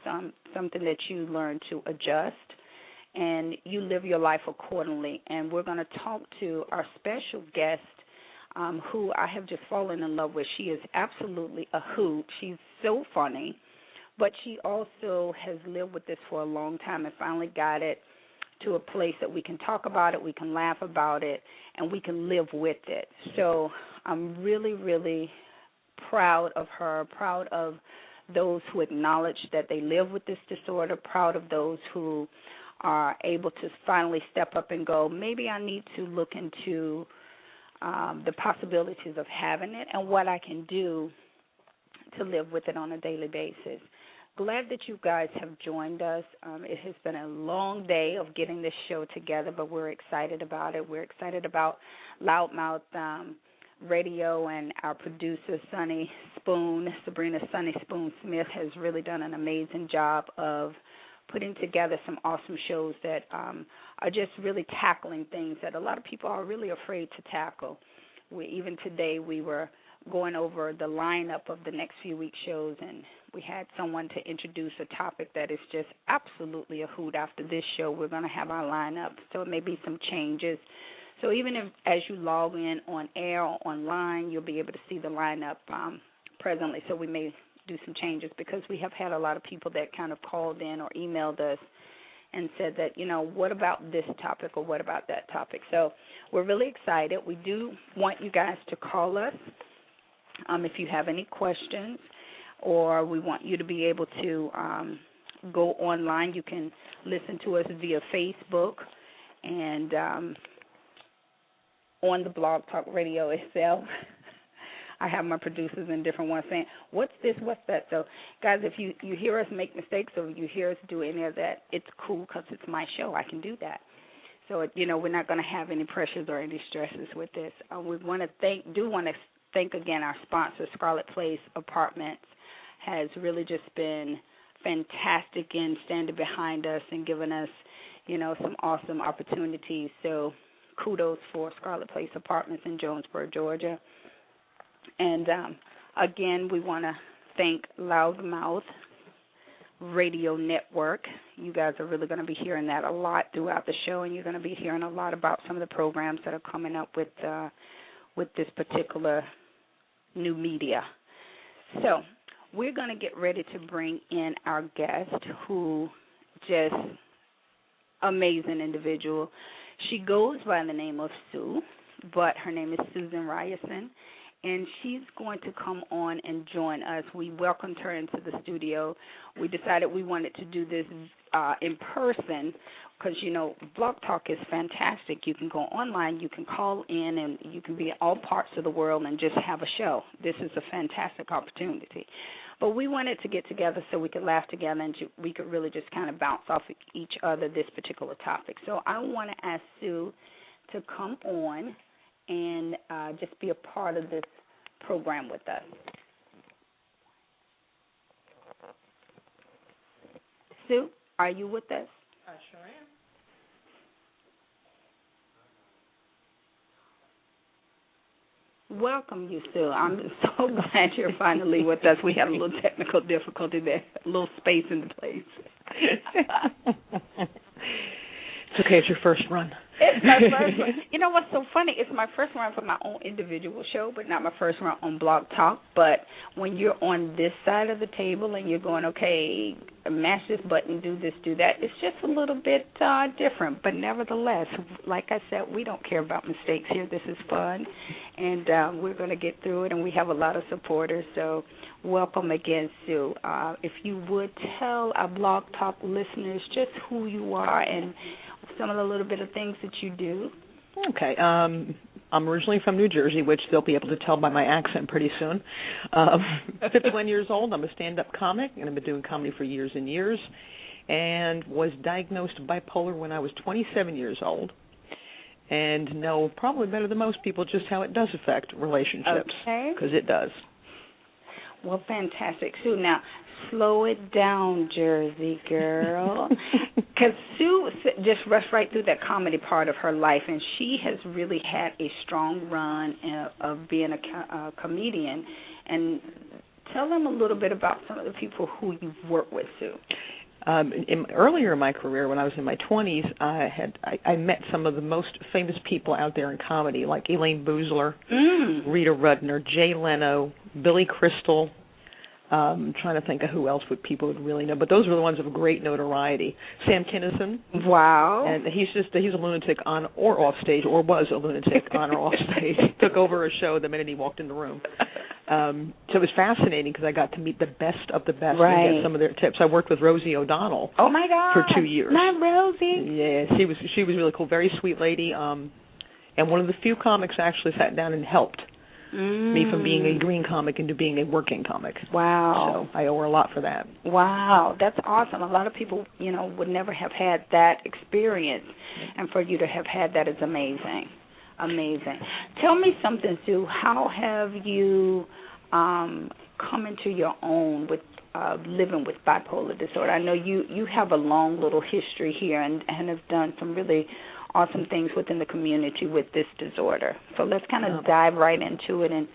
something that you learn to adjust, and you live your life accordingly. And we're going to talk to our special guest, who I have just fallen in love with. She is absolutely a hoot. She's so funny, but she also has lived with this for a long time and finally got it to a place that we can talk about it, we can laugh about it, and we can live with it. So I'm really, really proud of her, proud of those who acknowledge that they live with this disorder, proud of those who are able to finally step up and go, maybe I need to look into the possibilities of having it and what I can do to live with it on a daily basis. Glad that you guys have joined us. It has been a long day of getting this show together, but we're excited about it. We're excited about Loudmouth Radio, and our producer, Sabrina Sunny Spoon Smith, has really done an amazing job of putting together some awesome shows that are just really tackling things that a lot of people are really afraid to tackle. Even today we were going over the lineup of the next few weeks' shows, and we had someone to introduce a topic that is just absolutely a hoot. After this show, we're going to have our lineup, so it may be some changes. So even if, as you log in on air or online, you'll be able to see the lineup presently. So we may do some changes because we have had a lot of people that kind of called in or emailed us and said that, what about this topic or what about that topic? So we're really excited. We do want you guys to call us if you have any questions, or we want you to be able to go online. You can listen to us via Facebook and on the Blog Talk Radio itself. I have my producers and different ones saying, what's this, what's that? So, guys, if you hear us make mistakes or you hear us do any of that, it's cool because it's my show. I can do that. So, we're not going to have any pressures or any stresses with this. We want to thank again our sponsor, Scarlet Place Apartments, has really just been fantastic in standing behind us and giving us, some awesome opportunities. So kudos for Scarlet Place Apartments in Jonesboro, Georgia. And, again, we want to thank Loudmouth Radio Network. You guys are really going to be hearing that a lot throughout the show, and you're going to be hearing a lot about some of the programs that are coming up with this particular new media. So we're going to get ready to bring in our guest, who just amazing individual. She goes by the name of Sue, but her name is Susan Ryerson, and she's going to come on and join us. We welcomed her into the studio. We decided we wanted to do this in person because, Blog Talk is fantastic. You can go online, you can call in, and you can be in all parts of the world and just have a show. This is a fantastic opportunity. But we wanted to get together so we could laugh together and we could really just kind of bounce off of each other this particular topic. So I want to ask Sue to come on and just be a part of this program with us. Sue, are you with us? I sure am. Welcome you, Sue. I'm so glad you're finally with us. We had a little technical difficulty there, a little space in the place. It's okay. It's your first run. It's my first one. You know what's so funny? It's my first run for my own individual show, but not my first run on Blog Talk. But when you're on this side of the table and you're going, okay, mash this button, do this, do that, it's just a little bit different. But nevertheless, like I said, we don't care about mistakes here. This is fun, and we're going to get through it, and we have a lot of supporters. So welcome again, Sue. If you would tell our Blog Talk listeners just who you are and some of the little bit of things that you do. Okay. I'm originally from New Jersey, which they'll be able to tell by my accent pretty soon. 51 years old. I'm a stand-up comic, and I've been doing comedy for years and years, and was diagnosed bipolar when I was 27 years old, and know probably better than most people just how it does affect relationships, because it does. Well, fantastic. Sue, now, slow it down, Jersey girl. Because Sue just rushed right through that comedy part of her life, and she has really had a strong run of being a comedian. And tell them a little bit about some of the people who you've worked with, Sue. Earlier in my career, when I was in my 20s, I met some of the most famous people out there in comedy, like Elaine Boozler, Rita Rudner, Jay Leno, Billy Crystal. I'm trying to think of who else people would really know, but those were the ones of great notoriety. Sam Kinison. Wow. And he's a lunatic on or off stage, or was a lunatic on or off stage. Took over a show the minute he walked in the room. So it was fascinating because I got to meet the best of the best and get some of their tips. I worked with Rosie O'Donnell. Oh my God. For 2 years. Not Rosie. Yeah, she was really cool, very sweet lady. And one of the few comics actually sat down and helped me from being a green comic into being a working comic. Wow. So I owe her a lot for that. Wow, that's awesome. A lot of people, would never have had that experience, and for you to have had that is amazing. Amazing. Tell me something, Sue. How have you come into your own with living with bipolar disorder? I know you have a long little history here and have done some really awesome things within the community with this disorder. So let's kind of dive right into it and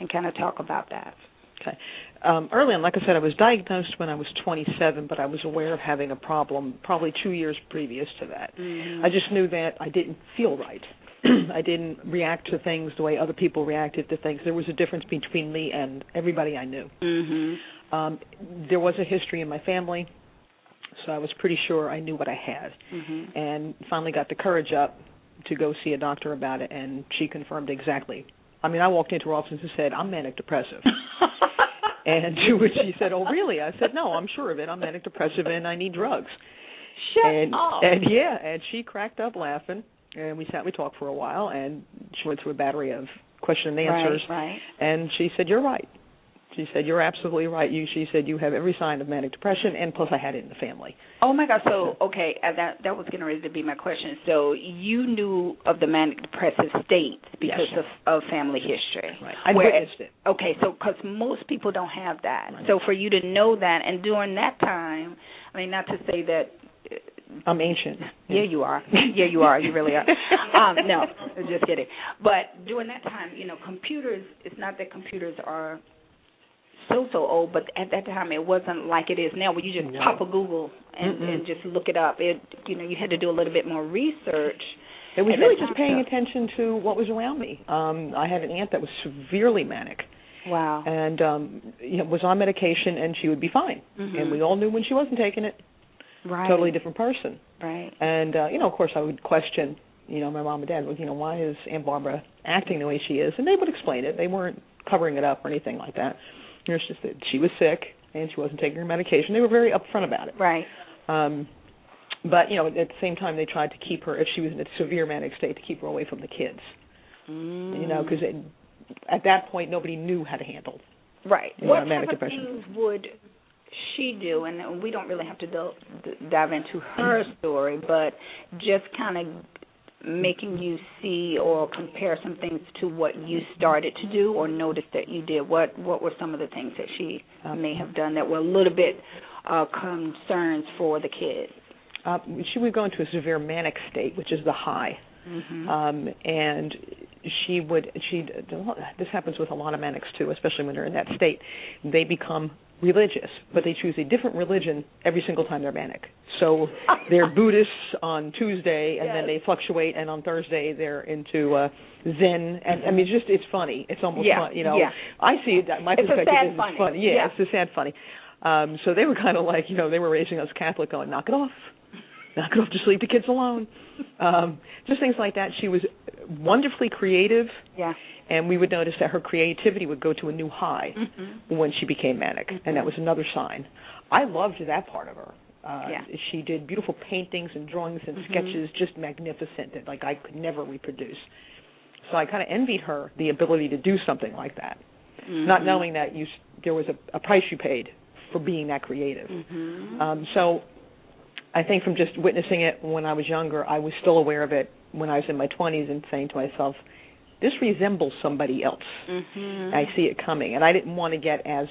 kind of talk about that. Okay. Early on, like I said, I was diagnosed when I was 27, but I was aware of having a problem probably 2 years previous to that. I just knew that I didn't feel right. I didn't react to things the way other people reacted to things. There was a difference between me and everybody I knew. There was a history in my family, so I was pretty sure I knew what I had. And finally got the courage up to go see a doctor about it, and she confirmed exactly. I mean, I walked into her office and said, I'm manic depressive. And to which she said, oh, really? I said, no, I'm sure of it. I'm manic depressive and I need drugs. Shut up. And she cracked up laughing, and we talked for a while, and she went through a battery of question and answers. And she said, you're right. She said, you're absolutely right. She said, you have every sign of manic depression, and plus I had it in the family. Oh, my God. So, okay, that was getting ready to be my question. So you knew of the manic depressive states because of family history. Right. I witnessed it. Okay, so because most people don't have that. Right. So for you to know that, and during that time, I mean, not to say that. I'm ancient. Yeah, you are. Yeah, you are. You really are. No, just kidding. But during that time, computers, it's not that computers are so old, but at that time it wasn't like it is now where you just pop a Google and just look it up. You had to do a little bit more research. It was really just paying attention to what was around me. I had an aunt that was severely manic. Wow. And was on medication, and she would be fine. Mm-hmm. And we all knew when she wasn't taking it. Right. Totally different person. Right. And, of course, I would question, my mom and dad, why is Aunt Barbara acting the way she is? And they would explain it. They weren't covering it up or anything like that. It was just that she was sick, and she wasn't taking her medication. They were very upfront about it. Right. But, at the same time, they tried to keep her, if she was in a severe manic state, to keep her away from the kids. Because at that point, nobody knew how to handle right. What manic type depression. Of things would she do? And we don't really have to dive into her story, but just kind of making you see or compare some things to what you started to do or noticed that you did. What were some of the things that she may have done that were a little bit concerns for the kids? She would go into a severe manic state, which is the high. Mm-hmm. And this happens with a lot of manics too, especially when they're in that state. They become religious, but they choose a different religion every single time they're manic. So they're Buddhists on Tuesday, and then they fluctuate, and on Thursday they're into Zen. And I mean, it's funny. It's almost fun, Yeah. I see it. My perspective is it's funny. Yeah, it's a sad funny. So they were kind of like, they were raising us Catholic, going, knock it off. Knock it off, just leave the kids alone. Just things like that. She was wonderfully creative, and we would notice that her creativity would go to a new high when she became manic, and that was another sign. I loved that part of her. She did beautiful paintings and drawings and sketches, just magnificent, that I could never reproduce. So I kind of envied her the ability to do something like that, not knowing that there was a price you paid for being that creative. So I think from just witnessing it when I was younger, I was still aware of it when I was in my 20s and saying to myself, this resembles somebody else. I see it coming. And I didn't want to get as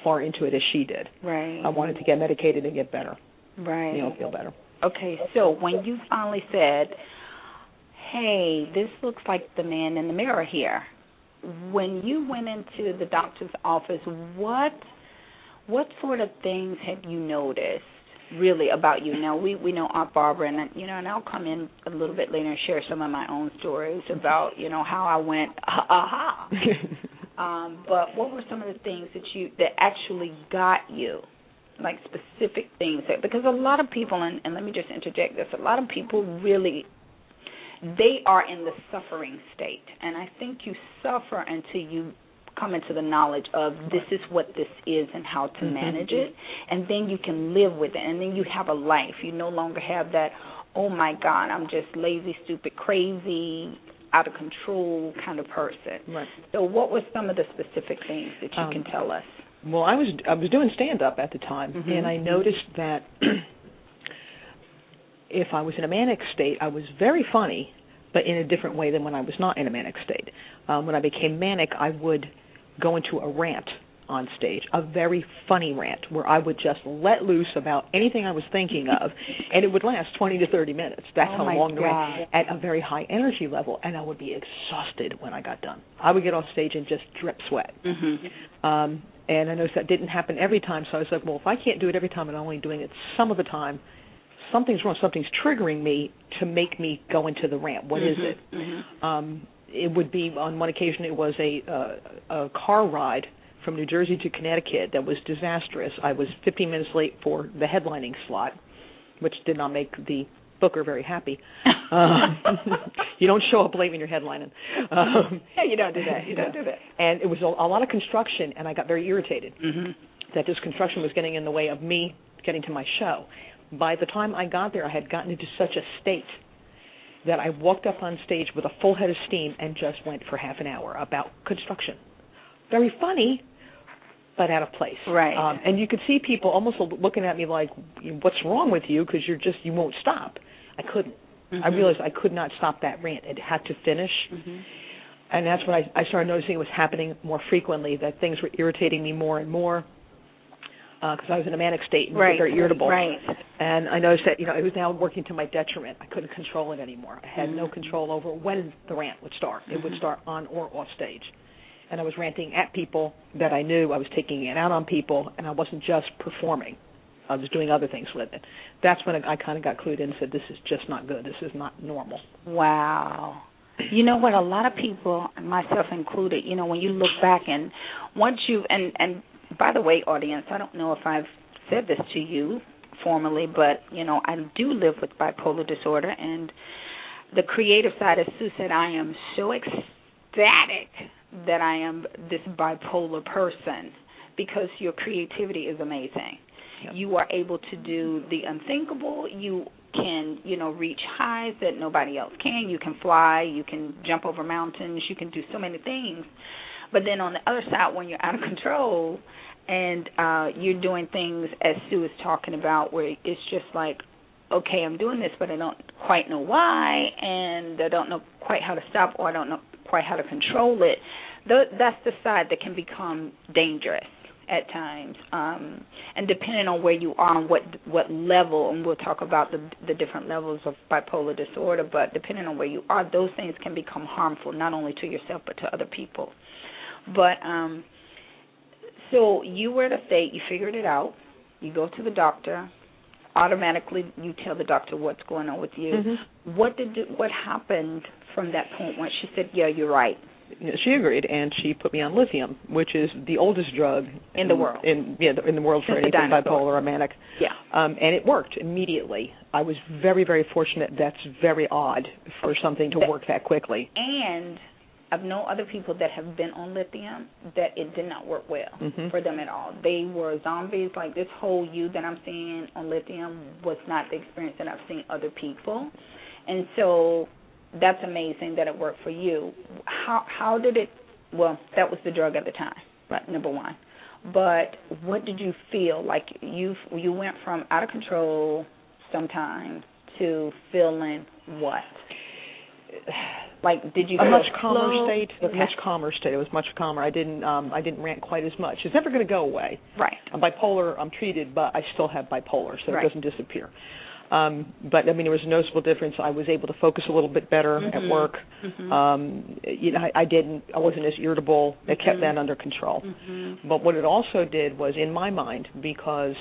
far into it as she did. Right. I wanted to get medicated and get better. Right. Feel better. Okay, so when you finally said, hey, this looks like the man in the mirror here, when you went into the doctor's office, what sort of things had you noticed really about you? Now, we know Aunt Barbara, and I'll come in a little bit later and share some of my own stories about, how I went, aha. But what were some of the things that actually got you, like specific things? Because a lot of people, and let me just interject this, a lot of people really, they are in the suffering state. And I think you suffer until you come into the knowledge of this is what this is and how to manage it, and then you can live with it, and then you have a life. You no longer have that, oh my God, I'm just lazy, stupid, crazy, out of control kind of person. Right. So what were some of the specific things that you can tell us? Well, I was doing stand-up at the time, and I noticed that if I was in a manic state, I was very funny, but in a different way than when I was not in a manic state. When I became manic, I would go into a rant on stage, a very funny rant, where I would just let loose about anything I was thinking of, and it would last 20 to 30 minutes. That's how long the rant, at a very high energy level, and I would be exhausted when I got done. I would get off stage and just drip sweat. And I noticed that didn't happen every time, so I was like, well, if I can't do it every time and I'm only doing it some of the time, something's wrong. Something's triggering me to make me go into the rant. What is it? It would be, on one occasion, it was a car ride from New Jersey to Connecticut that was disastrous. I was 15 minutes late for the headlining slot, which did not make the booker very happy. You don't show up late when you're headlining. You don't do that. You don't do that. And it was a lot of construction, and I got very irritated that this construction was getting in the way of me getting to my show. By the time I got there, I had gotten into such a state that I walked up on stage with a full head of steam and just went for half an hour about construction. Very funny, but out of place. Right. And you could see people almost looking at me like, what's wrong with you? Because you won't stop. I couldn't. I realized I could not stop that rant. It had to finish. And that's when I started noticing it was happening more frequently, that things were irritating me more and more. because I was in a manic state and right, very irritable. Right. And I noticed that, it was now working to my detriment. I couldn't control it anymore. I had no control over when the rant would start. It would start on or off stage. And I was ranting at people that I knew. I was taking it out on people, and I wasn't just performing. I was doing other things with it. That's when I kind of got clued in and said, this is just not good. This is not normal. Wow. You know what? A lot of people, myself included, when you look back and once you, and by the way, audience, I don't know if I've said this to you formally, but, I do live with bipolar disorder, and the creative side, as Sue said, I am so ecstatic that I am this bipolar person because your creativity is amazing. Yep. You are able to do the unthinkable. You can, reach highs that nobody else can. You can fly. You can jump over mountains. You can do so many things. But then on the other side, when you're out of control and you're doing things, as Sue is talking about, where it's just like, okay, I'm doing this, but I don't quite know why, and I don't know quite how to stop, or I don't know quite how to control it. That's the side that can become dangerous at times, and depending on where you are and what level, and we'll talk about the different levels of bipolar disorder, but depending on where you are, those things can become harmful, not only to yourself but to other people. But so you were at a state, you figured it out, you go to the doctor, automatically you tell the doctor what's going on with you. Mm-hmm. What happened from that point when she said, yeah, you're right? She agreed, and she put me on lithium, which is the oldest drug in the world. In the world for anything bipolar or manic. Yeah. And it worked immediately. I was very, very fortunate. That's very odd for something to work that quickly. And I've known other people that have been on lithium that it did not work well for them at all. They were zombies. Like this whole you that I'm seeing on lithium was not the experience that I've seen other people. And so that's amazing that it worked for you. How did it, well, that was the drug at the time, right, number one. But what did you feel? Like you went from out of control sometimes to feeling what? Like, did you a feel much calmer slow? state? Okay. A much calmer state. It was much calmer. I didn't rant quite as much. It's never going to go away. Right. I'm bipolar. I'm treated, but I still have bipolar, so right. It doesn't disappear. But I mean, there was a noticeable difference. I was able to focus a little bit better at work. I wasn't as irritable. It kept that under control. But what it also did was, in my mind, because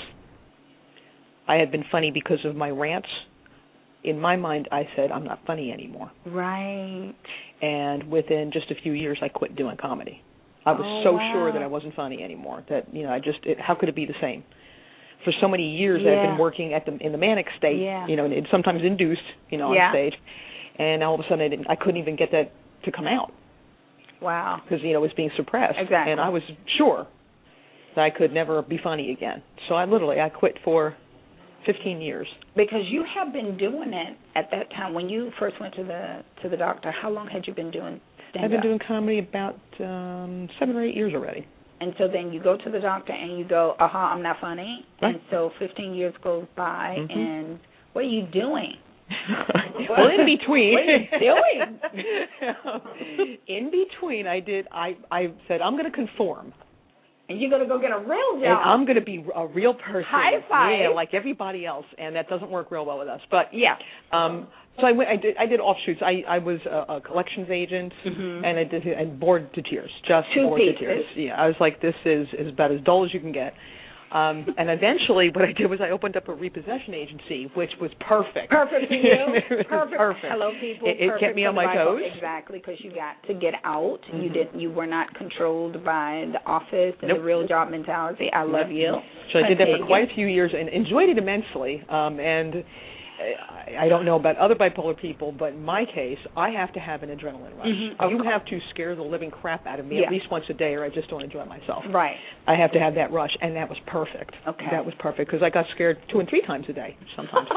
I had been funny because of my rants, in my mind, I said, I'm not funny anymore. Right. And within just a few years, I quit doing comedy. I was sure that I wasn't funny anymore. That how could it be the same? For so many years, I've been working in the manic state, and sometimes induced, on stage, and all of a sudden I couldn't even get that to come out. Wow. Because it was being suppressed. Exactly. And I was sure that I could never be funny again. So I quit for 15 years. Because you have been doing it at that time when you first went to the doctor. How long had you been doing stand-up? I've been doing comedy about 7 or 8 years already. And so then you go to the doctor and you go, I'm not funny. Right. And so 15 years goes by, and what are you doing? Well, in between. What are you doing? In between, I said, I'm going to conform. And you're going to go get a real job. And I'm going to be a real person. High five. Yeah, like everybody else, and that doesn't work real well with us. But yeah. So I did offshoots. I was a collections agent, and I did bored to tears, just bored to tears. Yeah, I was like, this is about as dull as you can get. And eventually, what I did was I opened up a repossession agency, which was perfect. Perfect for you. Perfect. Hello, people. It kept me on my toes. Exactly, because you got to get out. You were not controlled by the office and the real job mentality. I love you. So I did that for quite a few years and enjoyed it immensely. And I don't know about other bipolar people, but in my case, I have to have an adrenaline rush. You have to scare the living crap out of me at least once a day, or I just don't enjoy myself. Right. I have to have that rush, and that was perfect. Okay. That was perfect, because I got scared 2 and 3 times a day sometimes,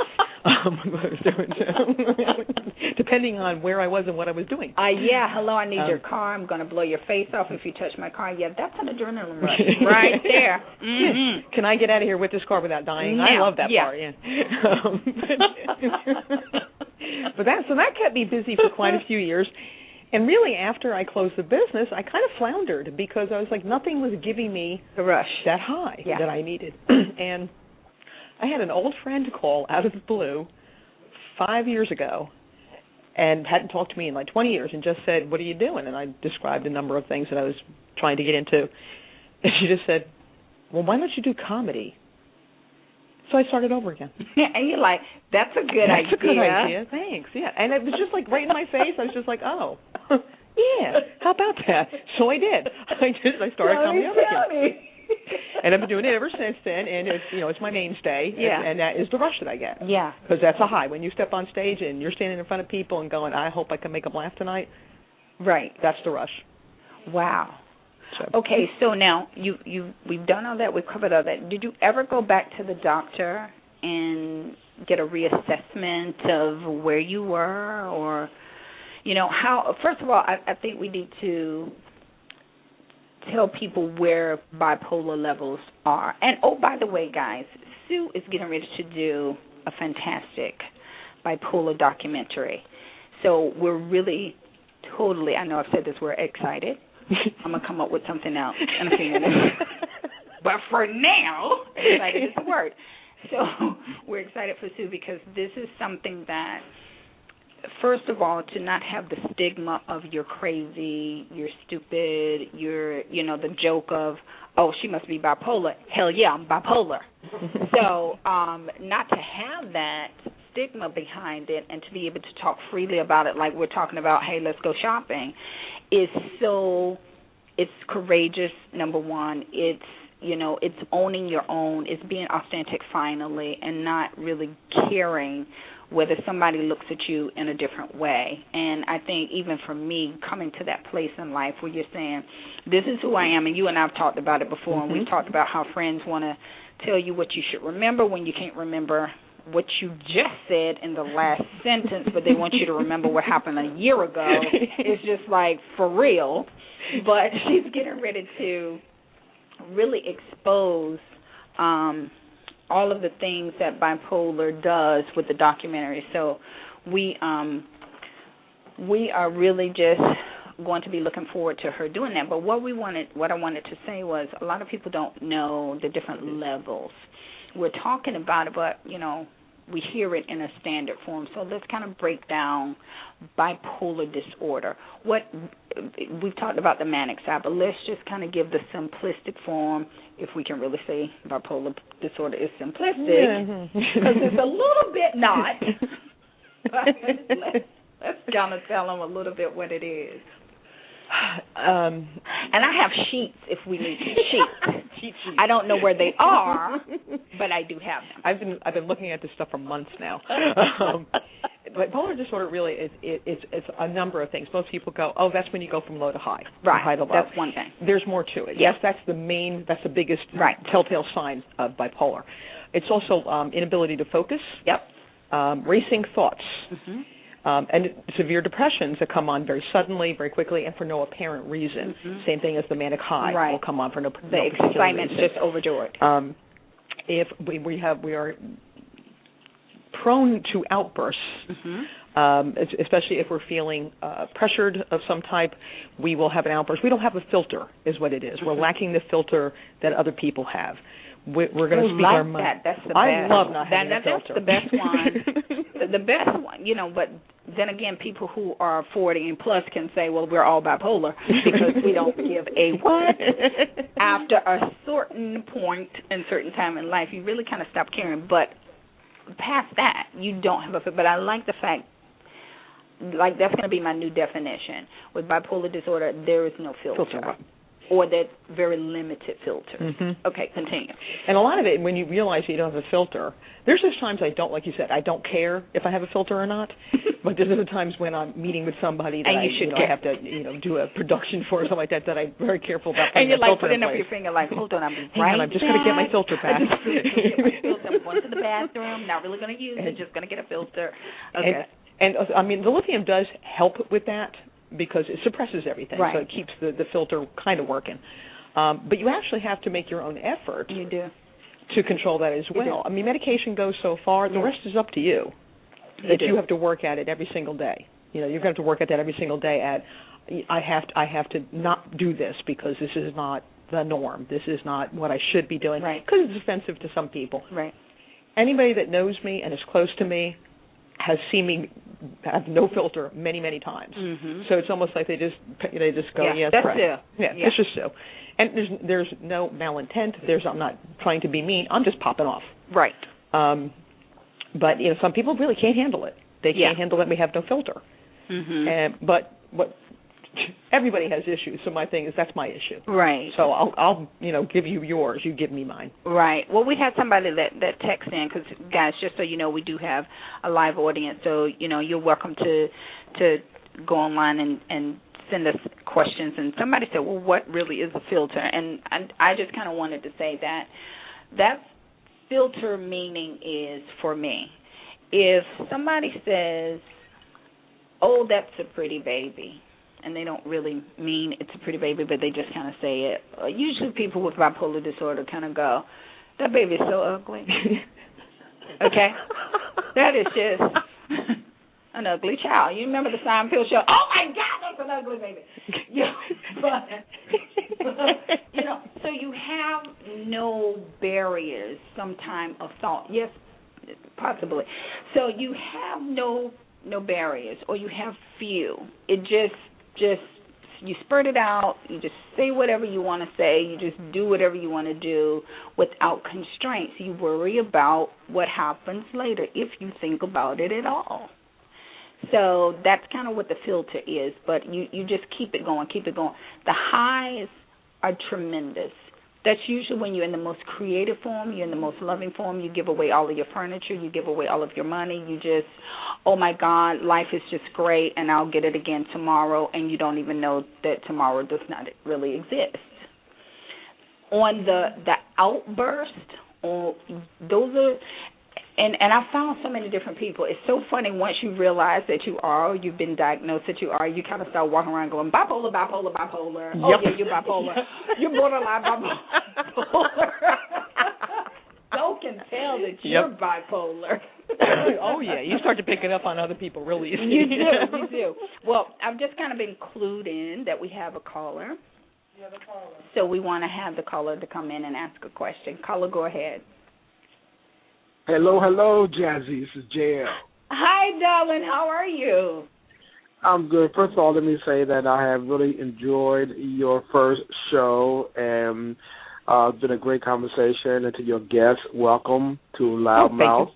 depending on where I was and what I was doing. Hello, I need your car. I'm going to blow your face off if you touch my car. Yeah, that's an adrenaline rush right there. Can I get out of here with this car without dying? I love that part, But that kept me busy for quite a few years. And really, after I closed the business, I kind of floundered because I was like, nothing was giving me the rush, that high that I needed. And I had an old friend call out of the blue 5 years ago and hadn't talked to me in like 20 years and just said, what are you doing? And I described a number of things that I was trying to get into. And she just said, well, why don't you do comedy? So I started over again. And you're like, that's a good idea. That's a good idea. Thanks. Yeah. And it was just like right in my face. I was just like, oh, yeah, how about that? So I did. I started coming over again. And I've been doing it ever since then, and it's my mainstay. Yeah. And that is the rush that I get. Yeah. Because that's a high. When you step on stage and you're standing in front of people and going, I hope I can make them laugh tonight. Right. That's the rush. Wow. Okay, so now we've done all that, we've covered all that. Did you ever go back to the doctor and get a reassessment of where you were, or how? First of all, I think we need to tell people where bipolar levels are. And oh, by the way, guys, Sue is getting ready to do a fantastic bipolar documentary. So we're really totally, I know I've said this, we're excited. I'm going to come up with something else in a few minutes. But for now, excited is the word. So we're excited for Sue because this is something that, first of all, to not have the stigma of you're crazy, you're stupid, you're, the joke of, oh, she must be bipolar. Hell yeah, I'm bipolar. So not to have that stigma behind it and to be able to talk freely about it like we're talking about, hey, let's go shopping, is it's courageous, number one. It's, it's owning your own. It's being authentic finally and not really caring whether somebody looks at you in a different way. And I think even for me, coming to that place in life where you're saying, this is who I am, and you and I have talked about it before, and we've talked about how friends want to tell you what you should remember when you can't remember what you just said in the last sentence, but they want you to remember what happened a year ago. It's just like, for real. But she's getting ready to really expose all of the things that bipolar does with the documentary. So we are really just going to be looking forward to her doing that. But what I wanted to say was, a lot of people don't know the different levels. We're talking about it, but, we hear it in a standard form. So let's kind of break down bipolar disorder. We've talked about the manic side, but let's just kind of give the simplistic form, if we can really say bipolar disorder is simplistic, because it's a little bit not. But let's kind of tell them a little bit what it is. And I have sheets if we need sheets. I don't know where they are, but I do have them. I've been looking at this stuff for months now. Bipolar disorder really it's a number of things. Most people go, oh, that's when you go from low to high, right? High to low. That's one thing. There's more to it. Yes, that's the biggest telltale sign of bipolar. It's also inability to focus. Yep. Racing thoughts. Mm-hmm. And severe depressions that come on very suddenly, very quickly, and for no apparent reason. Mm-hmm. Same thing as the manic high will come on for no particular reason. The excitement's just overjoyed. If we are prone to outbursts, especially if we're feeling pressured of some type, we will have an outburst. We don't have a filter, is what it is. We're lacking the filter that other people have. We're going to speak our mind. That's the best. I love not having a filter. That's the best one. The best one, but then again, people who are 40 and plus can say, well, we're all bipolar because we don't give a what. After a certain point and certain time in life, you really kind of stop caring. But past that, you don't have a filter. But I like the fact, like that's going to be my new definition. With bipolar disorder, there is no filter. Or that very limited filter. Mm-hmm. Okay, continue. And a lot of it, when you realize you don't have a filter, there's those times I don't, like you said, I don't care if I have a filter or not. But there's other times when I'm meeting with somebody that I have to, do a production for or something like that I'm very careful about putting and you're my like filter putting up your finger like, hold on, I'm just going to get my filter back. I'm going to the bathroom, not really going to use it, just going to get a filter. Okay. And the lithium does help with that, because it suppresses everything, so it keeps the filter kind of working. But you actually have to make your own effort. You do. To control that as well. Medication goes so far. The rest is up to you. You have to work at it every single day. You're going to have to work at that every single day. I have to not do this because this is not the norm. This is not what I should be doing. Right. Because it's offensive to some people. Right. Anybody that knows me and is close to me has seen me have no filter many, many times. Mm-hmm. So it's almost like they just go, yeah, yes, that's right. Sue. Yeah, it's just Sue. And there's no malintent. I'm not trying to be mean. I'm just popping off. Right. But some people really can't handle it. They can't handle that we have no filter. Mm-hmm. But everybody has issues. So my thing is that's my issue. Right. So I'll give you yours. You give me mine. Right. Well, we had somebody that texted in because, guys, just so you know, we do have a live audience. So you're welcome to go online and send us questions. And somebody said, well, what really is a filter? And I just kind of wanted to say that filter meaning is, for me, if somebody says, oh, that's a pretty baby, and they don't really mean it's a pretty baby, but they just kind of say it. Usually people with bipolar disorder kind of go, that baby's so ugly. Okay? That is just an ugly child. You remember the Seinfeld show? Oh, my God, that's an ugly baby. So you have no barriers sometime of thought. Yes, possibly. So you have no barriers, or you have few. It just you spurt it out, you just say whatever you want to say, you just do whatever you want to do without constraints. You worry about what happens later if you think about it at all. So that's kind of what the filter is, but you just keep it going. The highs are tremendous. That's usually when you're in the most creative form, you're in the most loving form, you give away all of your furniture, you give away all of your money, you just, oh my God, life is just great and I'll get it again tomorrow, and you don't even know that tomorrow does not really exist. On the outburst, those are, and I found so many different people. It's so funny once you realize that you've been diagnosed that you are, you kind of start walking around going, bipolar. Yep. Oh, yeah, you're bipolar. You're borderline bipolar. So can tell that you're bipolar. Oh, yeah. You start to pick it up on other people really easy. You do. Well, I've just kind of included that we have a caller. Yeah, the caller. So we want to have the caller to come in and ask a question. Caller, go ahead. Hello, Jazzie. This is JL. Hi, darling. How are you? I'm good. First of all, let me say that I have really enjoyed your first show, and it's been a great conversation. And to your guests, welcome to Loudmouth.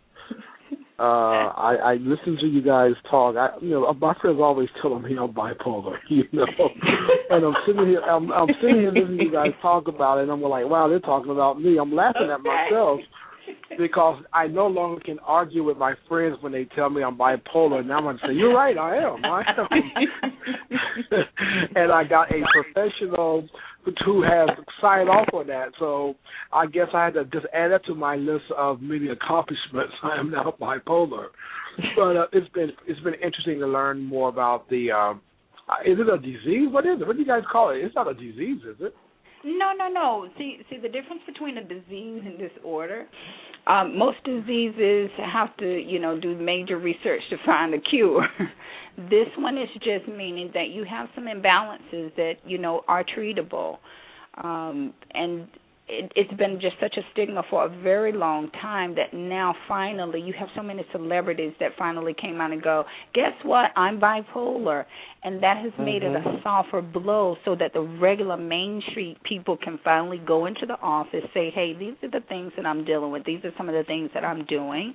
I listen to you guys talk. My friends always telling me I'm bipolar, and I'm sitting here listening to you guys talk about it, and I'm like, wow, they're talking about me. I'm laughing at myself. Because I no longer can argue with my friends when they tell me I'm bipolar. Now I'm going to say, you're right, I am. And I got a professional who has signed off on that. So I guess I had to just add that to my list of many accomplishments. I am now bipolar. But it's been interesting to learn more about the is it a disease? What is it? What do you guys call it? It's not a disease, is it? No. See the difference between a disease and disorder. Most diseases have to, do major research to find a cure. This one is just meaning that you have some imbalances that, are treatable. And it's been just such a stigma for a very long time that now finally you have so many celebrities that finally came out and go, guess what, I'm bipolar. And that has made it a softer blow so that the regular Main Street people can finally go into the office, say, hey, these are the things that I'm dealing with. These are some of the things that I'm doing.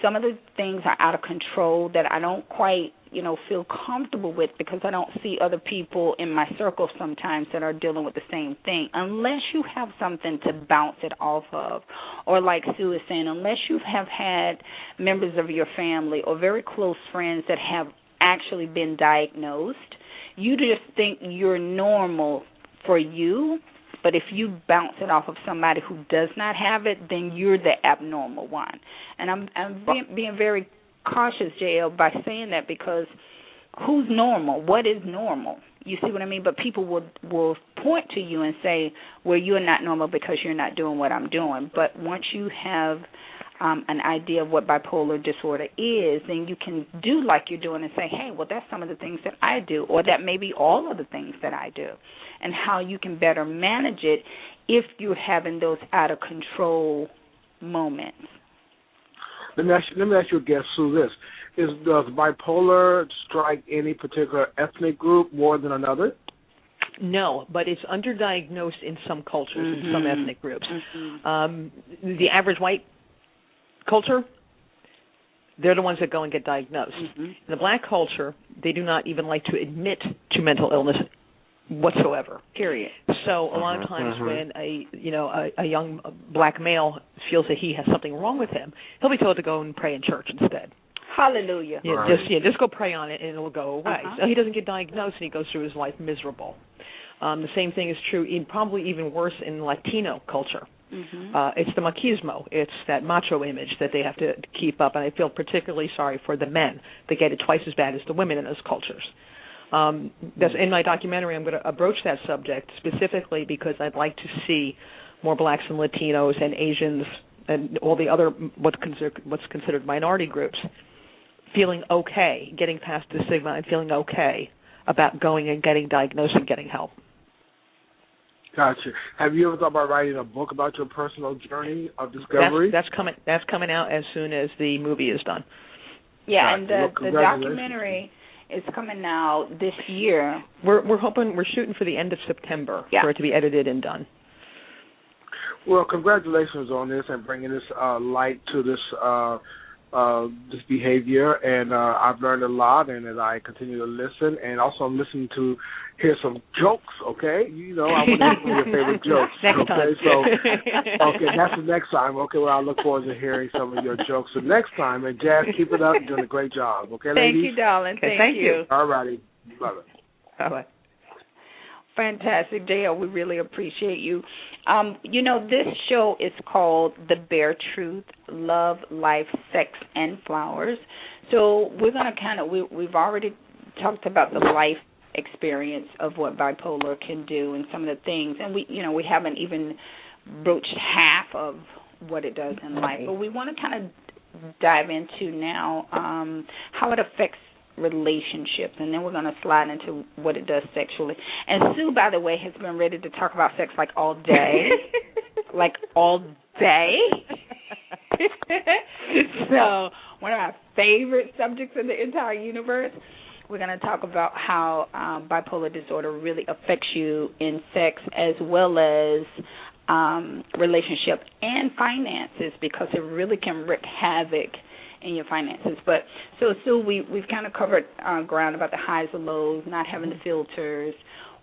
Some of the things are out of control that I don't quite, feel comfortable with because I don't see other people in my circle sometimes that are dealing with the same thing. Unless you have something to bounce it off of, or like Sue is saying, unless you have had members of your family or very close friends that have actually been diagnosed, you just think you're normal for you. But if you bounce it off of somebody who does not have it, then you're the abnormal one. And I'm being very cautious, JL, by saying that because who's normal? What is normal? You see what I mean? But people will point to you and say, well, you're not normal because you're not doing what I'm doing. But once you have an idea of what bipolar disorder is, then you can do like you're doing and say, hey, well, that's some of the things that I do, or that may be all of the things that I do, and how you can better manage it if you're having those out of control moments. Let me ask you, guess, Sue, this. Does bipolar strike any particular ethnic group more than another? No, but it's underdiagnosed in some cultures, in some ethnic groups. The average white culture, they're the ones that go and get diagnosed. In the black culture, they do not even like to admit to mental illness whatsoever. Period. So a lot of times when a young black male feels that he has something wrong with him, he'll be told to go and pray in church instead. Hallelujah. Yeah, just go pray on it and it'll go away. So he doesn't get diagnosed and he goes through his life miserable. The same thing is true, probably even worse in Latino culture. It's the machismo. It's that macho image that they have to keep up, and I feel particularly sorry for the men that get it twice as bad as the women in those cultures. That's in my documentary. I'm going to broach that subject specifically because I'd like to see more blacks and Latinos and Asians and all the other what's considered minority groups feeling okay, getting past the stigma and feeling okay about going and getting diagnosed and getting help. Gotcha. Have you ever thought about writing a book about your personal journey of discovery? That's coming out as soon as the movie is done. Yeah, and the documentary is coming out this year. We're shooting for the end of September for it to be edited and done. Well, congratulations on this and bringing this light to this behavior, and I've learned a lot, and as I continue to listen, and also I'm listening to hear some jokes, okay? You know, I want to hear some of your favorite jokes. Next time. So, that's the next time, okay, well, I look forward to hearing some of your jokes. So next time, and Jazz, keep it up, you're doing a great job, okay, ladies? Thank you, darling. Okay, thank you. All righty. Bye-bye. Bye-bye. Fantastic, JL. We really appreciate you. This show is called The Bare Truth, Love, Life, Sex, and Flowers. So we're going to we've already talked about the life experience of what bipolar can do and some of the things. And we haven't even broached half of what it does in life. But we want to kind of dive into now how it affects relationships, and then we're going to slide into what it does sexually. And Sue, by the way, has been ready to talk about sex like all day. Like all day. So one of our favorite subjects in the entire universe. We're going to talk about how bipolar disorder really affects you in sex as well as relationship and finances, because it really can wreak havoc in your finances. But so Sue, we've kind of covered ground about the highs and lows, not having the filters.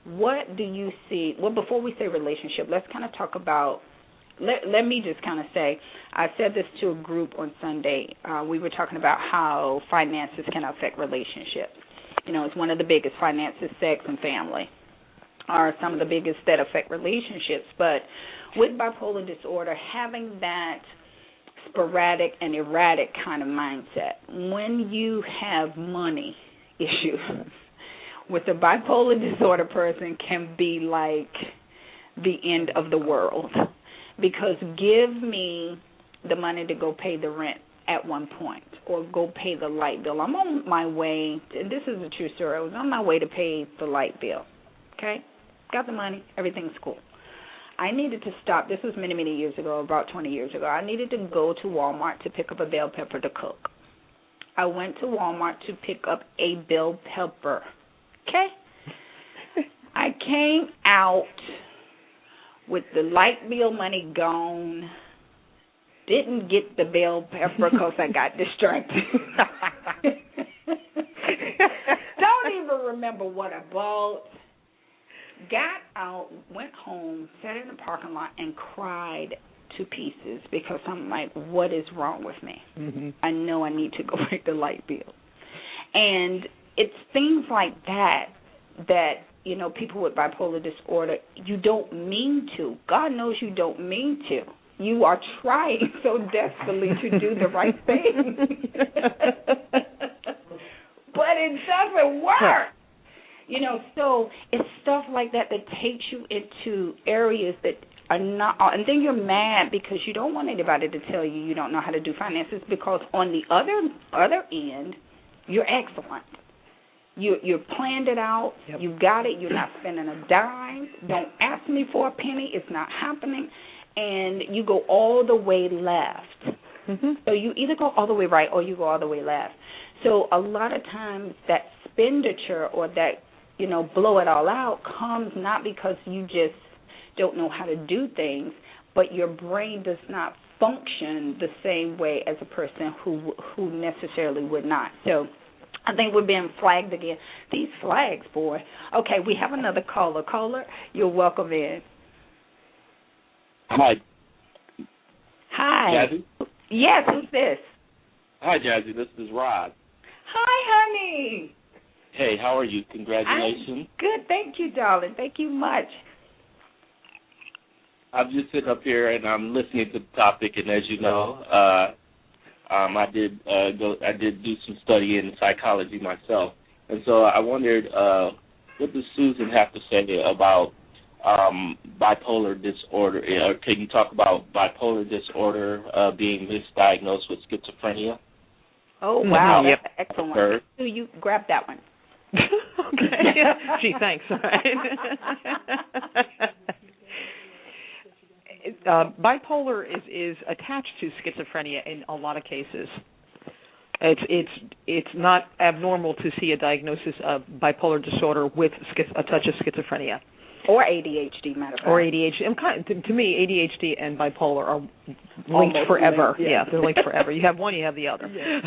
What do you see? Well, before we say relationship, let's kind of talk about. Let me just kind of say, I said this to a group on Sunday. We were talking about how finances can affect relationships. It's one of the biggest. Finances, sex, and family are some of the biggest that affect relationships. But with bipolar disorder, having that sporadic and erratic kind of mindset, when you have money issues, with a bipolar disorder person can be like the end of the world. Because give me the money to go pay the rent at one point or go pay the light bill. I'm on my way, and this is a true story, I was on my way to pay the light bill, okay? Got the money, everything's cool. I needed to stop. This was many, many years ago, about 20 years ago. I needed to go to Walmart to pick up a bell pepper to cook. I went to Walmart to pick up a bell pepper, okay? I came out with the light bill money gone, didn't get the bell pepper because I got distracted. Don't even remember what I bought. Got out, went home, sat in the parking lot, and cried to pieces because I'm like, what is wrong with me? Mm-hmm. I know I need to go pay the light bill. And it's things like that, people with bipolar disorder, you don't mean to. God knows you don't mean to. You are trying so desperately to do the right thing. But it doesn't work. So it's stuff like that takes you into areas that are not, and then you're mad because you don't want anybody to tell you don't know how to do finances, because on the other end, you're excellent. You planned it out. Yep. You got it. You're not spending a dime. Don't ask me for a penny. It's not happening. And you go all the way left. Mm-hmm. So you either go all the way right or you go all the way left. So a lot of times that expenditure or that, blow it all out comes not because you just don't know how to do things, but your brain does not function the same way as a person who necessarily would not. So I think we're being flagged again. These flags, boy. Okay, we have another caller. Caller, you're welcome in. Hi. Hi. Jazzie? Yes, who's this? Hi, Jazzie. This is Rod. Hi, honey. Hey, how are you? Congratulations. I'm good. Thank you, darling. Thank you much. I'm just sitting up here and I'm listening to the topic, and as you know, I did do some study in psychology myself, and so I wondered, what does Susan have to say about bipolar disorder? Can you talk about bipolar disorder being misdiagnosed with schizophrenia? Oh, wow. Yep. That's excellent. So you grab that one. Okay. Gee, thanks. Bipolar is attached to schizophrenia in a lot of cases. It's not abnormal to see a diagnosis of bipolar disorder with a touch of schizophrenia. Or ADHD, matter of fact. Or ADHD. To me, ADHD and bipolar are linked forever. Yeah, they're linked forever. You have one, you have the other. Yeah.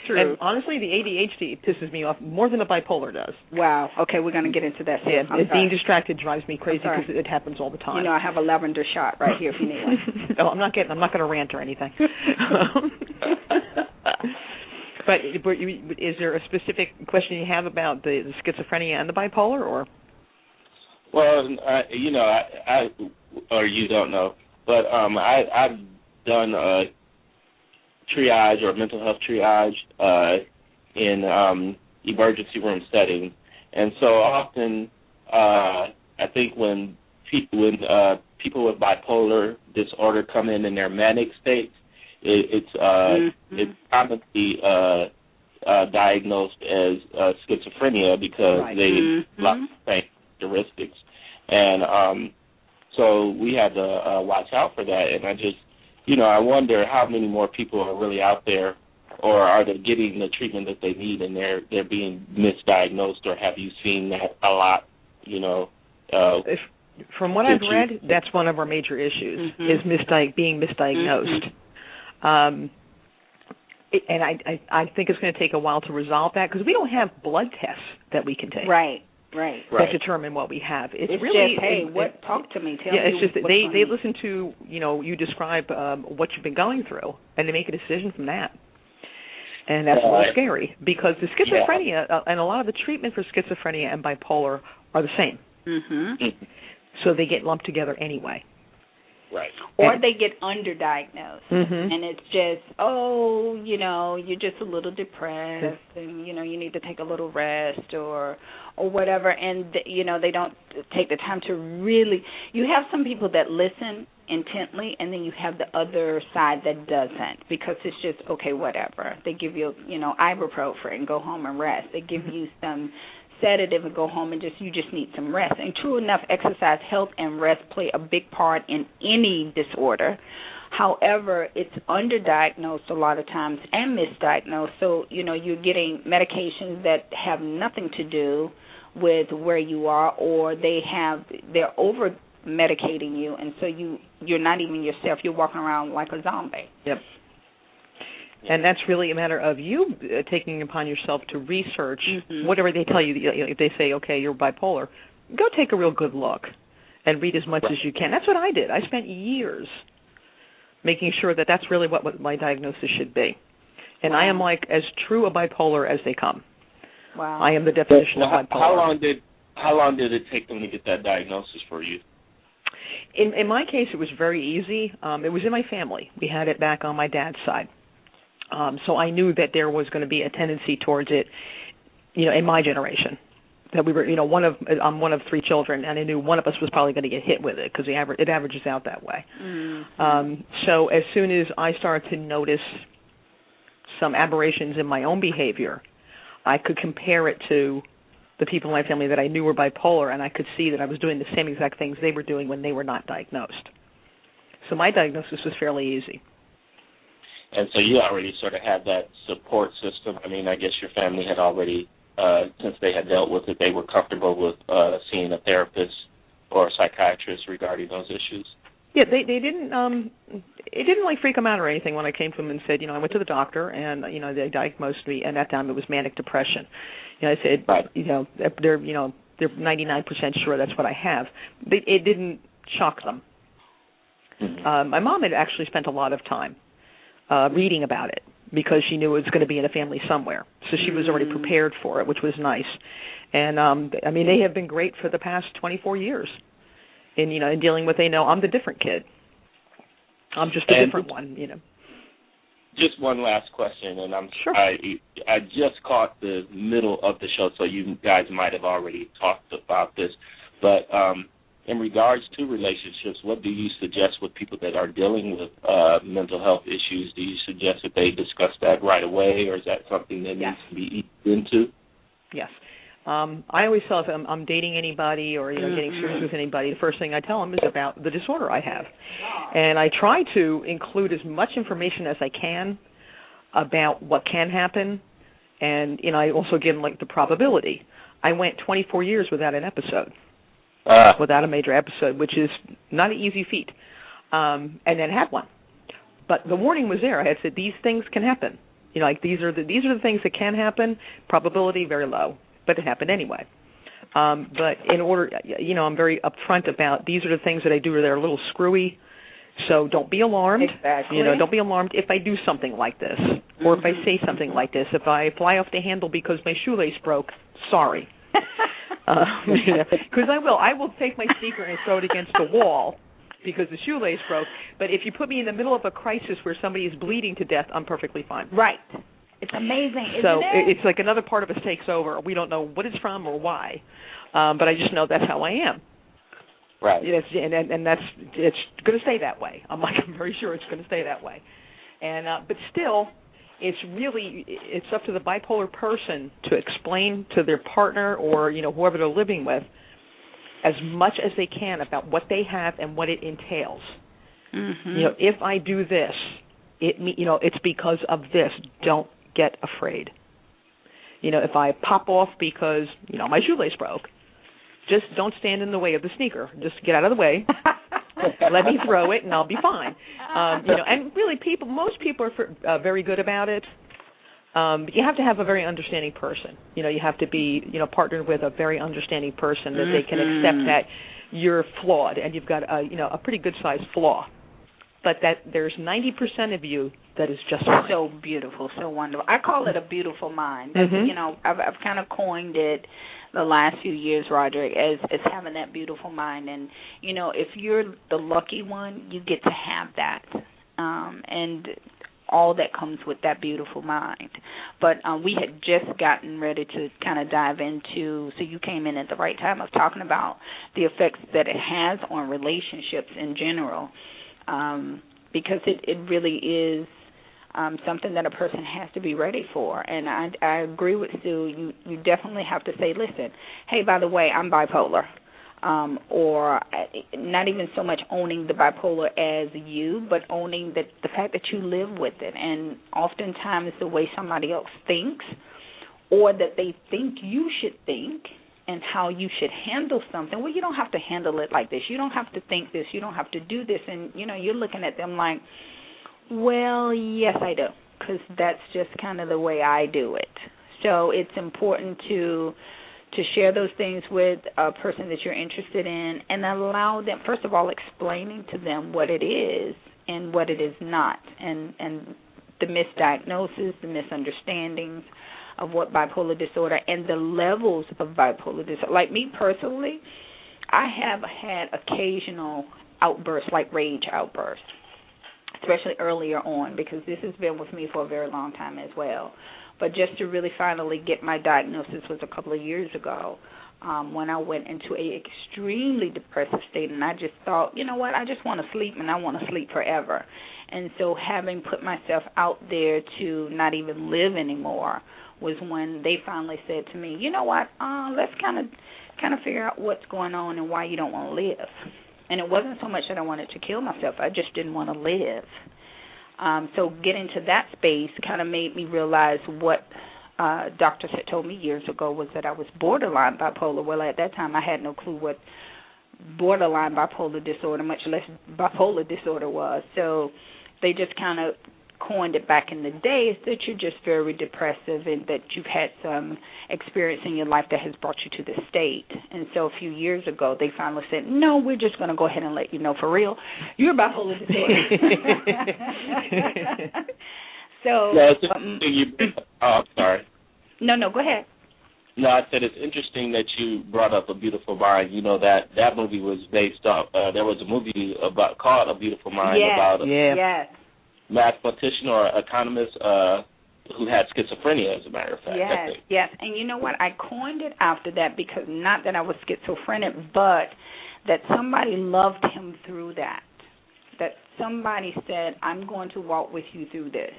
True. And honestly, the ADHD pisses me off more than the bipolar does. Wow. Okay, we're going to get into that. Yeah, being distracted drives me crazy because it happens all the time. I have a lavender shot right here if you need one. No, I'm not going to rant or anything. But is there a specific question you have about the schizophrenia and the bipolar, or? Well, I or you don't know, but I've done triage or mental health triage in emergency room setting, and so often I think when people with bipolar disorder come in their manic states, it's commonly diagnosed as schizophrenia because they lack the characteristics, and so we have to watch out for that. And I just, I wonder how many more people are really out there, or are they getting the treatment that they need, and they're being misdiagnosed, or have you seen that a lot? From what I've read, that's one of our major issues is being misdiagnosed. And I think it's going to take a while to resolve that because we don't have blood tests that we can take. Right. That determine what we have. It's really just, hey, talk to me. Tell me. It's just that they listen to, you describe what you've been going through, and they make a decision from that. And that's a little scary because the schizophrenia and a lot of the treatment for schizophrenia and bipolar are the same. So they get lumped together anyway. Right. Or they get underdiagnosed, and it's just, you're just a little depressed, and you need to take a little rest or whatever, and they don't take the time to really. You have some people that listen intently, and then you have the other side that doesn't because it's just okay, whatever. They give you, ibuprofen and go home and rest. They give you some sedative and go home and you just need some rest. And true enough, exercise, health, and rest play a big part in any disorder. However, it's underdiagnosed a lot of times and misdiagnosed. So, you're getting medications that have nothing to do with where you are, or they're over medicating you, and so you're not even yourself. You're walking around like a zombie. Yep. And that's really a matter of you taking upon yourself to research whatever they tell you. If they say, okay, you're bipolar, go take a real good look and read as much as you can. That's what I did. I spent years making sure that that's really what my diagnosis should be. And I am like as true a bipolar as they come. Wow. I am the definition of bipolar. How long did it take them to get that diagnosis for you? In my case, it was very easy. It was in my family. We had it back on my dad's side. So I knew that there was going to be a tendency towards it, in my generation. that we were, I'm one of 3 children, and I knew one of us was probably going to get hit with it because it averages out that way. Mm-hmm. So as soon as I started to notice some aberrations in my own behavior, I could compare it to the people in my family that I knew were bipolar, and I could see that I was doing the same exact things they were doing when they were not diagnosed. So my diagnosis was fairly easy. And so you already sort of had that support system. I mean, I guess your family had already, since they had dealt with it, they were comfortable with seeing a therapist or a psychiatrist regarding those issues? Yeah, they didn't. It didn't like freak them out or anything when I came to them and said, I went to the doctor and they diagnosed me, and at that time it was manic depression. I said, right. They're 99% sure that's what I have. It didn't shock them. Mm-hmm. My mom had actually spent a lot of time reading about it because she knew it was going to be in a family somewhere, so she was already prepared for it, which was nice. And they have been great for the past 24 years. In in dealing with, they know I'm the different kid. I'm just a different one, Just one last question, and sure. I just caught the middle of the show, so you guys might have already talked about this. But in regards to relationships, what do you suggest with people that are dealing with mental health issues? Do you suggest that they discuss that right away, or is that something that needs to be eased into? Yes. I always tell if I'm dating anybody or getting serious with anybody, the first thing I tell them is about the disorder I have, and I try to include as much information as I can about what can happen, and I also give them the probability. I went 24 years without an episode, without a major episode, which is not an easy feat, and then had one. But the warning was there. I had said these things can happen. These are the things that can happen. Probability very low. But it happened anyway. But in order, I'm very upfront about these are the things that I do that are a little screwy, so don't be alarmed. Exactly. Don't be alarmed if I do something like this, or if I say something like this. If I fly off the handle because my shoelace broke, sorry. Because I will take my sneaker and throw it against the wall because the shoelace broke. But if you put me in the middle of a crisis where somebody is bleeding to death, I'm perfectly fine. Right. It's amazing, isn't so it? It's like another part of us takes over. We don't know what it's from or why, but I just know that's how I am. Right. And it's going to stay that way. I'm very sure it's going to stay that way. And but still, it's up to the bipolar person to explain to their partner or whoever they're living with as much as they can about what they have and what it entails. Mm-hmm. If I do this, it's because of this. Don't get afraid. If I pop off because, my shoelace broke, just don't stand in the way of the sneaker. Just get out of the way. Let me throw it, and I'll be fine. And really, most people are very good about it. But you have to have a very understanding person. You have to be, partnered with a very understanding person that they can accept that you're flawed and you've got a pretty good-sized flaw. But that there's 90% of you that is just fine. So beautiful, so wonderful. I call it a beautiful mind. I've kind of coined it the last few years, Roderick, as having that beautiful mind. And, if you're the lucky one, you get to have that. And all that comes with that beautiful mind. But we had just gotten ready to kind of dive into, so you came in at the right time of talking about the effects that it has on relationships in general. Because it really is something that a person has to be ready for. And I agree with Sue. You definitely have to say, listen, hey, by the way, I'm bipolar. Or not even so much owning the bipolar as you, but owning the fact that you live with it. And oftentimes the way somebody else thinks or that they think you should think and how you should handle something. Well, you don't have to handle it like this. You don't have to think this. You don't have to do this. And, you're looking at them like, well, yes, I do, because that's just kind of the way I do it. So it's important to share those things with a person that you're interested in and allow them, first of all, explaining to them what it is and what it is not, and the misdiagnosis, the misunderstandings of what bipolar disorder and the levels of bipolar disorder. Like me personally, I have had occasional outbursts, like rage outbursts. especially earlier on, because this has been with me for a very long time as well. But just to really finally get my diagnosis was a couple of years ago, when I went into a extremely depressive state, and I just thought, you know what, I just want to sleep, and I want to sleep forever. And so having put myself out there to not even live anymore was when they finally said to me, you know what, let's kind of figure out what's going on and why you don't want to live. And it wasn't so much that I wanted to kill myself, I just didn't want to live. So getting to that space kind of made me realize what doctors had told me years ago was that I was borderline bipolar. Well, at that time I had no clue what borderline bipolar disorder, much less bipolar disorder was. So they just kind of coined it back in the day, that you're just very depressive and that you've had some experience in your life that has brought you to this state. And so a few years ago, they finally said, no, we're just going to go ahead and let you know for real, you're bipolar disorder. So, sorry. No, go ahead. No, I said it's interesting that you brought up A Beautiful Mind. You know, that movie was based off, there was a movie called A Beautiful Mind about yes. mathematician or economist who had schizophrenia, as a matter of fact. Yes. And you know what? I coined it after that because not that I was schizophrenic, but that somebody loved him through that. That somebody said, I'm going to walk with you through this.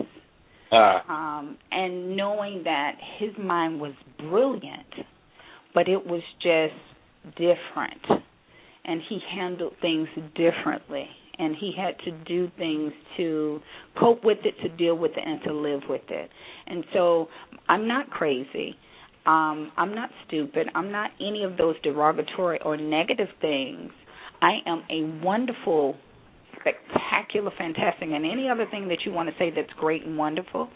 And knowing that his mind was brilliant, but it was just different. And he handled things differently. And he had to do things to cope with it, to deal with it, and to live with it. And so I'm not crazy. I'm not stupid. I'm not any of those derogatory or negative things. I am a wonderful, spectacular, fantastic, and any other thing that you want to say that's great and wonderful.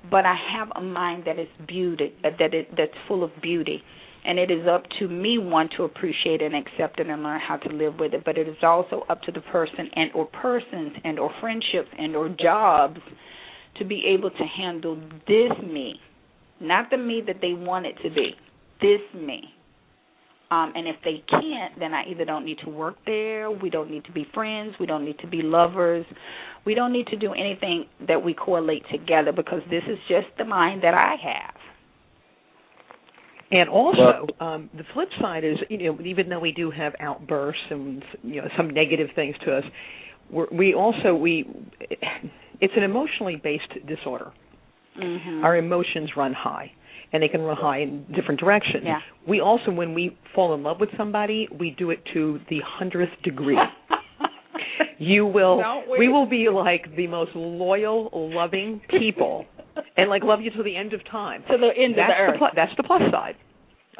But I have a mind that is beauty, that's full of beauty. And it is up to me, one, to appreciate and accept it and learn how to live with it. But it is also up to the person and or persons and or friendships and or jobs to be able to handle this me, not the me that they want it to be, this me. And if they can't, then I either don't need to work there, we don't need to be friends, we don't need to be lovers, we don't need to do anything that we correlate together, because this is just the mind that I have. And also, the flip side is, even though we do have outbursts and some negative things to us, it's an emotionally based disorder. Mm-hmm. Our emotions run high, and they can run high in different directions. Yeah. We also, when we fall in love with somebody, we do it to the 100th degree. We will be like the most loyal, loving people, and love you to the end of time. To the end of the earth. That's the plus side.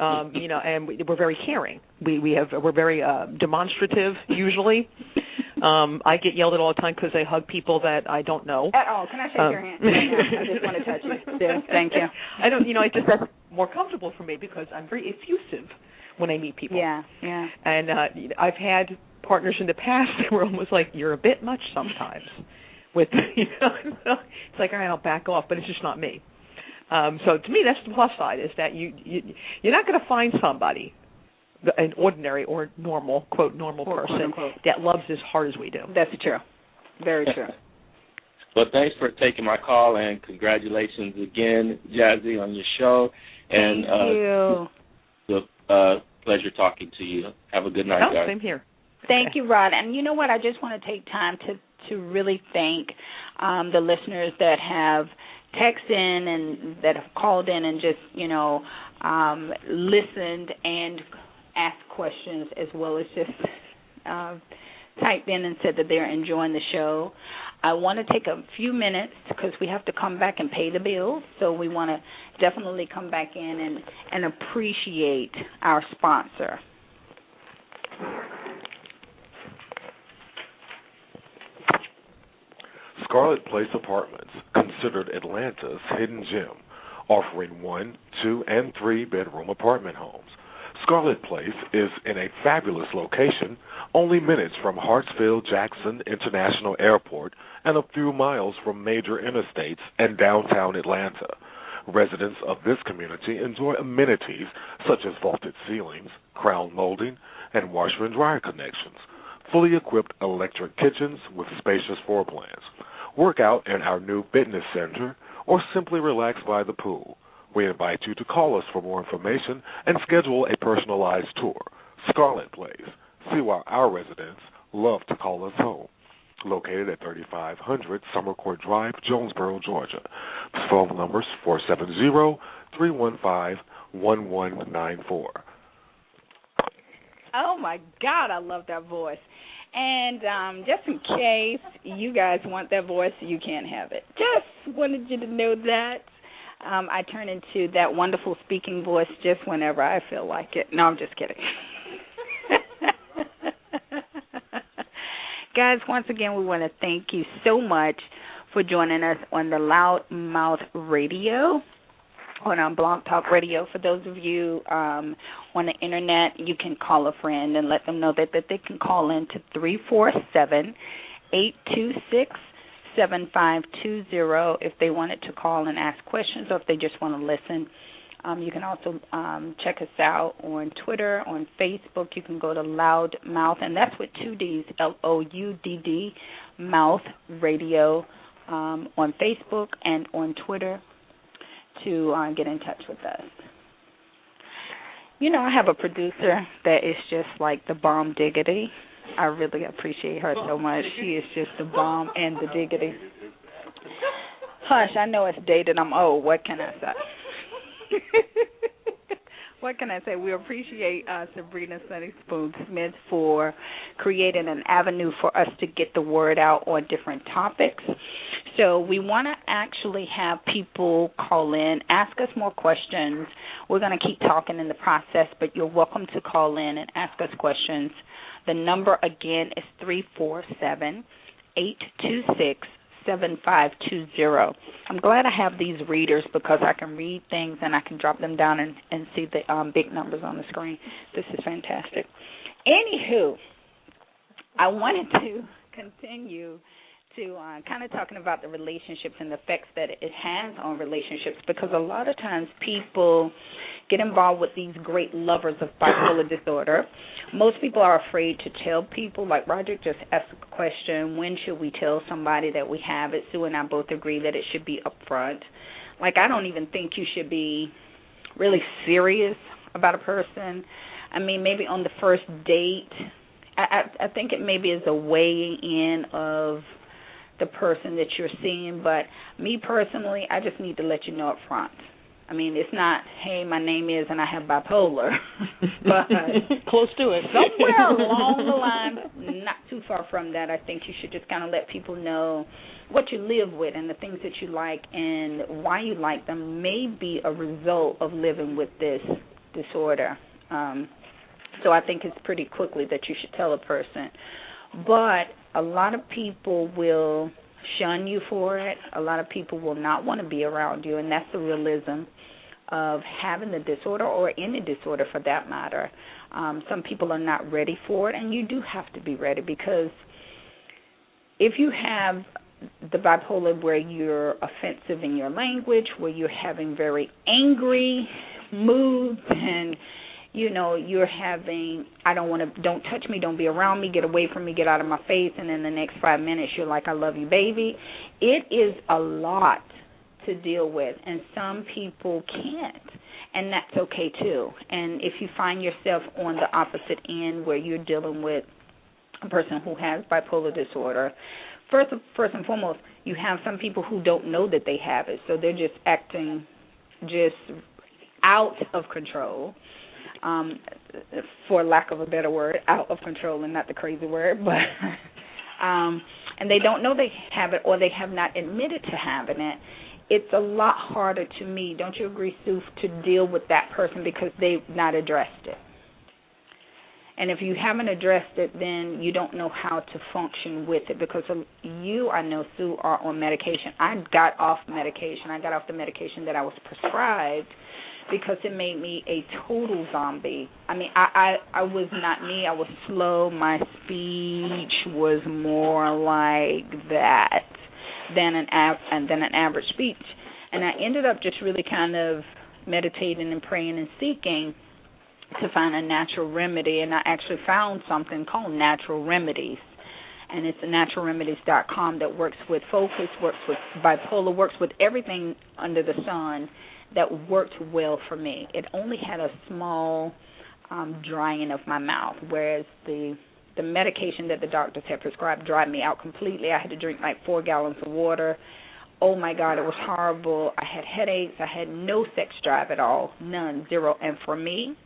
And we're very caring. We're very demonstrative usually. I get yelled at all the time because I hug people that I don't know. At all? Can I shake your hand? I just want to touch you. Yeah, thank you. I don't. That's more comfortable for me because I'm very effusive when I meet people. Yeah. And I've had partners in the past that were almost like, you're a bit much sometimes. It's like, all right, I'll back off, but it's just not me. So to me, that's the plus side, is that you're not going to find somebody, an ordinary or normal, quote, normal person, that loves as hard as we do. That's true. Very true. Well, thanks for taking my call, and congratulations again, Jazzie, on your show. And thank you. It's a pleasure talking to you. Have a good night, guys. Same here. Thank you, Rod. And you know what? I just want to take time to really thank the listeners that have texted in and that have called in and just, listened and asked questions, as well as just typed in and said that they're enjoying the show. I want to take a few minutes because we have to come back and pay the bills, so we want to definitely come back in and appreciate our sponsor. Scarlet Place Apartments, considered Atlanta's hidden gem, offering 1, 2, and 3 bedroom apartment homes. Scarlet Place is in a fabulous location, only minutes from Hartsfield-Jackson International Airport and a few miles from major interstates and downtown Atlanta. Residents of this community enjoy amenities such as vaulted ceilings, crown molding, and washer and dryer connections, fully equipped electric kitchens with spacious floor plans. work out in our new fitness center, or simply relax by the pool. We invite you to call us for more information and schedule a personalized tour. Scarlet Place. See why our residents love to call us home. Located at 3500 Summer Court Drive, Jonesboro, Georgia. Phone numbers 470-315-1194. Oh, my God, I love that voice. And just in case you guys want that voice, you can't have it. Just wanted you to know that. I turn into that wonderful speaking voice just whenever I feel like it. No, I'm just kidding. Guys, once again, we want to thank you so much for joining us on the Loudmouth Radio, on Blog Talk Radio. For those of you on the Internet, you can call a friend and let them know that they can call in to 347-826-7520 if they wanted to call and ask questions or if they just want to listen. You can also check us out on Twitter, on Facebook. You can go to Loudmouth, and that's with two Ds, Loudd, Mouth Radio, on Facebook and on Twitter to get in touch with us. You know, I have a producer that is just like the bomb diggity. I really appreciate her so much. She is just the bomb and the diggity. Hush, I know it's dated. I'm old. What can I say? What can I say? We appreciate Sabrina Sunny Spoon Smith for creating an avenue for us to get the word out on different topics. So we want to actually have people call in, ask us more questions. We're going to keep talking in the process, but you're welcome to call in and ask us questions. The number, again, is 347-826-7520. I'm glad I have these readers because I can read things and I can drop them down and see the big numbers on the screen. This is fantastic. Anywho, I wanted to continue to kind of talking about the relationships and the effects that it has on relationships, because a lot of times people get involved with these great lovers of bipolar disorder. Most people are afraid to tell people. Like Roger just asked a question, when should we tell somebody that we have it? Sue and I both agree that it should be upfront. Like, I don't even think you should be really serious about a person. I mean, maybe on the first date, I think it maybe is a weighing in of the person that you're seeing, but me personally, I just need to let you know up front. I mean, it's not, hey, my name is and I have bipolar, but close to it. Somewhere along the line, not too far from that, I think you should just kind of let people know what you live with and the things that you like and why you like them may be a result of living with this disorder. So I think it's pretty quickly that you should tell a person. But a lot of people will shun you for it. A lot of people will not want to be around you, and that's the realism of having the disorder, or any disorder for that matter. Some people are not ready for it, and you do have to be ready, because if you have the bipolar where you're offensive in your language, where you're having very angry moods, and you know, you're having, don't touch me, don't be around me, get away from me, get out of my face, and in the next 5 minutes you're like, I love you, baby. It is a lot to deal with, and some people can't, and that's okay too. And if you find yourself on the opposite end where you're dealing with a person who has bipolar disorder, first and foremost, you have some people who don't know that they have it, so they're just acting just out of control. For lack of a better word, out of control, and not the crazy word, but and they don't know they have it, or they have not admitted to having it. It's a lot harder to me, don't you agree, Sue, to deal with that person because they've not addressed it. And if you haven't addressed it, then you don't know how to function with it, because you, I know, Sue, are on medication. I got off medication. I got off the medication that I was prescribed because it made me a total zombie. I mean, I was not me. I was slow. My speech was more like that than an average speech. And I ended up just really kind of meditating and praying and seeking to find a natural remedy, and I actually found something called natural remedies. and it's naturalremedies.com that works with focus, works with bipolar, works with everything under the sun that worked well for me. It only had a small drying of my mouth, whereas the medication that the doctors had prescribed dried me out completely. I had to drink like 4 gallons of water. Oh, my God, it was horrible. I had headaches. I had no sex drive at all, none, zero. And for me,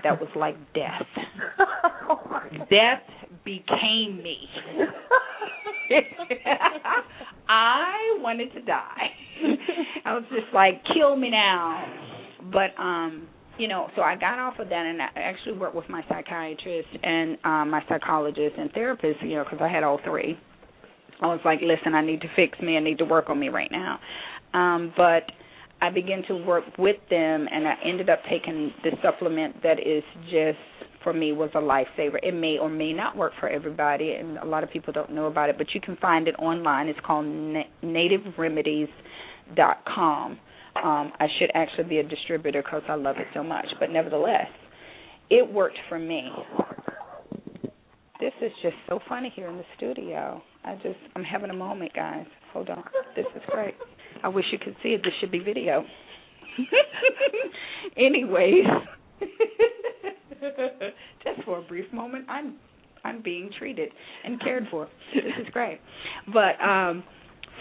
that was like death. Death became me. I wanted to die. I was just like, kill me now. But, so I got off of that, and I actually worked with my psychiatrist and my psychologist and therapist, because I had all three. I was like, listen, I need to fix me. I need to work on me right now. But I began to work with them, and I ended up taking the supplement that is just, for me, was a lifesaver. It may or may not work for everybody, and a lot of people don't know about it, but you can find it online. It's called nativeremedies.com. I should actually be a distributor because I love it so much, but nevertheless, it worked for me. This is just so funny here in the studio. I'm having a moment, guys. Hold on. This is great. I wish you could see it. This should be video. Anyways, just for a brief moment, I'm being treated and cared for. This is great. But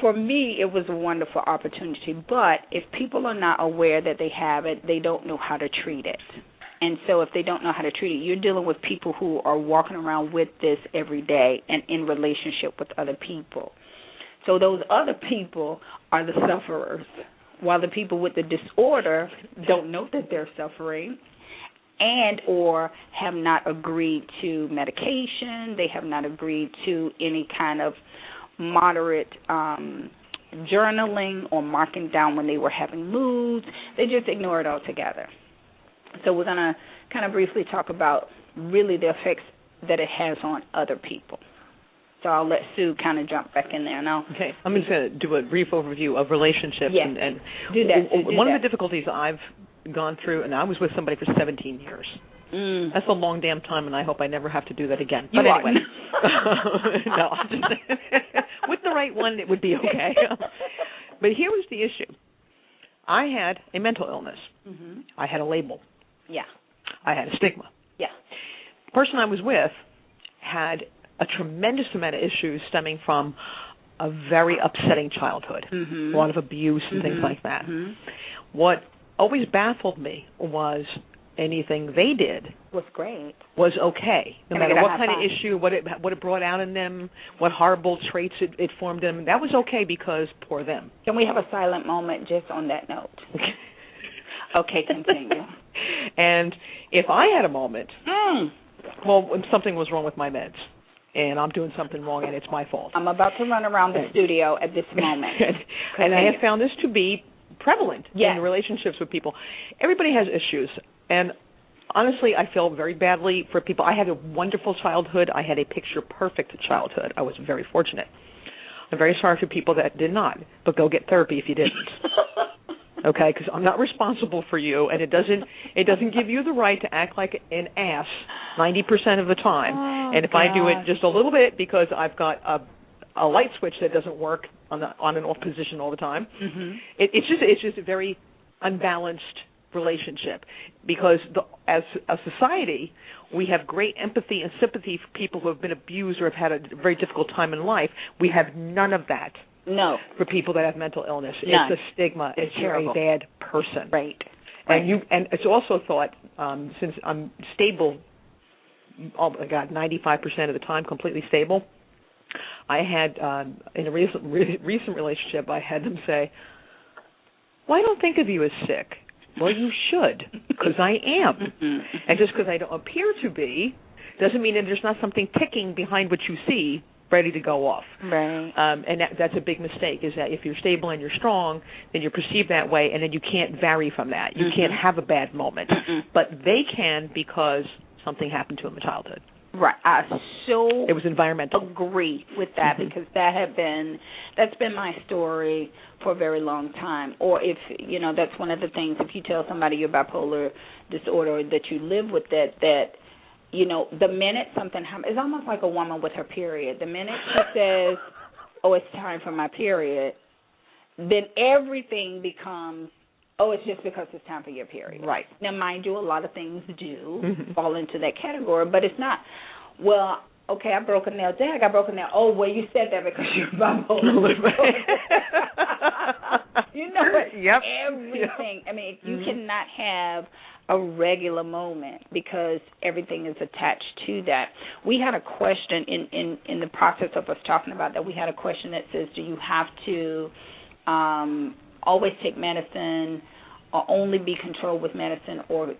for me, it was a wonderful opportunity. But if people are not aware that they have it, they don't know how to treat it. And so if they don't know how to treat it, you're dealing with people who are walking around with this every day and in relationship with other people. So those other people are the sufferers, while the people with the disorder don't know that they're suffering and or have not agreed to medication. They have not agreed to any kind of moderate journaling or marking down when they were having moods. They just ignore it altogether. So we're going to kind of briefly talk about really the effects that it has on other people. So I'll let Sue kind of jump back in there now. Okay. I'm just going to do a brief overview of relationships. Yes. And do that. One of the difficulties I've gone through, and I was with somebody for 17 years. That's a long damn time, and I hope I never have to do that again. But anyway. No, I'm just with the right one, it would be okay. But here was the issue. I had a mental illness. Mm-hmm. I had a label. Yeah. I had a stigma. Yeah. The person I was with had a tremendous amount of issues stemming from a very upsetting childhood, a lot of abuse and things like that. What always baffled me was anything they did was great. Was okay, no matter what kind of issue, what it brought out in them, what horrible traits it formed in them. That was okay because poor them. Can we have a silent moment just on that note? Okay, continue. And if I had a moment, well, something was wrong with my meds, and I'm doing something wrong, and it's my fault. I'm about to run around the studio at this moment. And I have found this to be prevalent in relationships with people. Everybody has issues, and honestly, I feel very badly for people. I had a wonderful childhood. I had a picture-perfect childhood. I was very fortunate. I'm very sorry for people that did not, but go get therapy if you didn't. Okay, because I'm not responsible for you, and it doesn't give you the right to act like an ass 90% of the time. And if I do it just a little bit because I've got a light switch that doesn't work on and off position all the time, it's just a very unbalanced relationship. Because as a society, we have great empathy and sympathy for people who have been abused or have had a very difficult time in life. We have none of that. No. For people that have mental illness. None. It's a stigma. It's you're a bad person. Right. And it's also thought, since I'm stable, 95% of the time, completely stable, I had, in a recent relationship, I had them say, well, I don't think of you as sick. Well, you should, because I am. And just because I don't appear to be doesn't mean that there's not something ticking behind what you see ready to go off. Right. And that's a big mistake, is that if you're stable and you're strong, then you're perceived that way, and then you can't vary from that. You can't have a bad moment. But they can because something happened to them in childhood. Right. It was environmental. Agree with that because that's been my story for a very long time. Or if, that's one of the things, if you tell somebody you're bipolar disorder or that you live with that the minute something happens, it's almost like a woman with her period. The minute she says, oh, it's time for my period, then everything becomes, oh, it's just because it's time for your period. Right. Now, mind you, a lot of things do fall into that category, but it's not, well, okay, I broke a nail. Dad, I broke a nail. Oh, well, you said that because you're bipolar. Yep. Everything. I mean, you cannot have a regular moment because everything is attached to that. We had a question in the process of us talking about that. We had a question that says, do you have to always take medicine or only be controlled with medicine, or,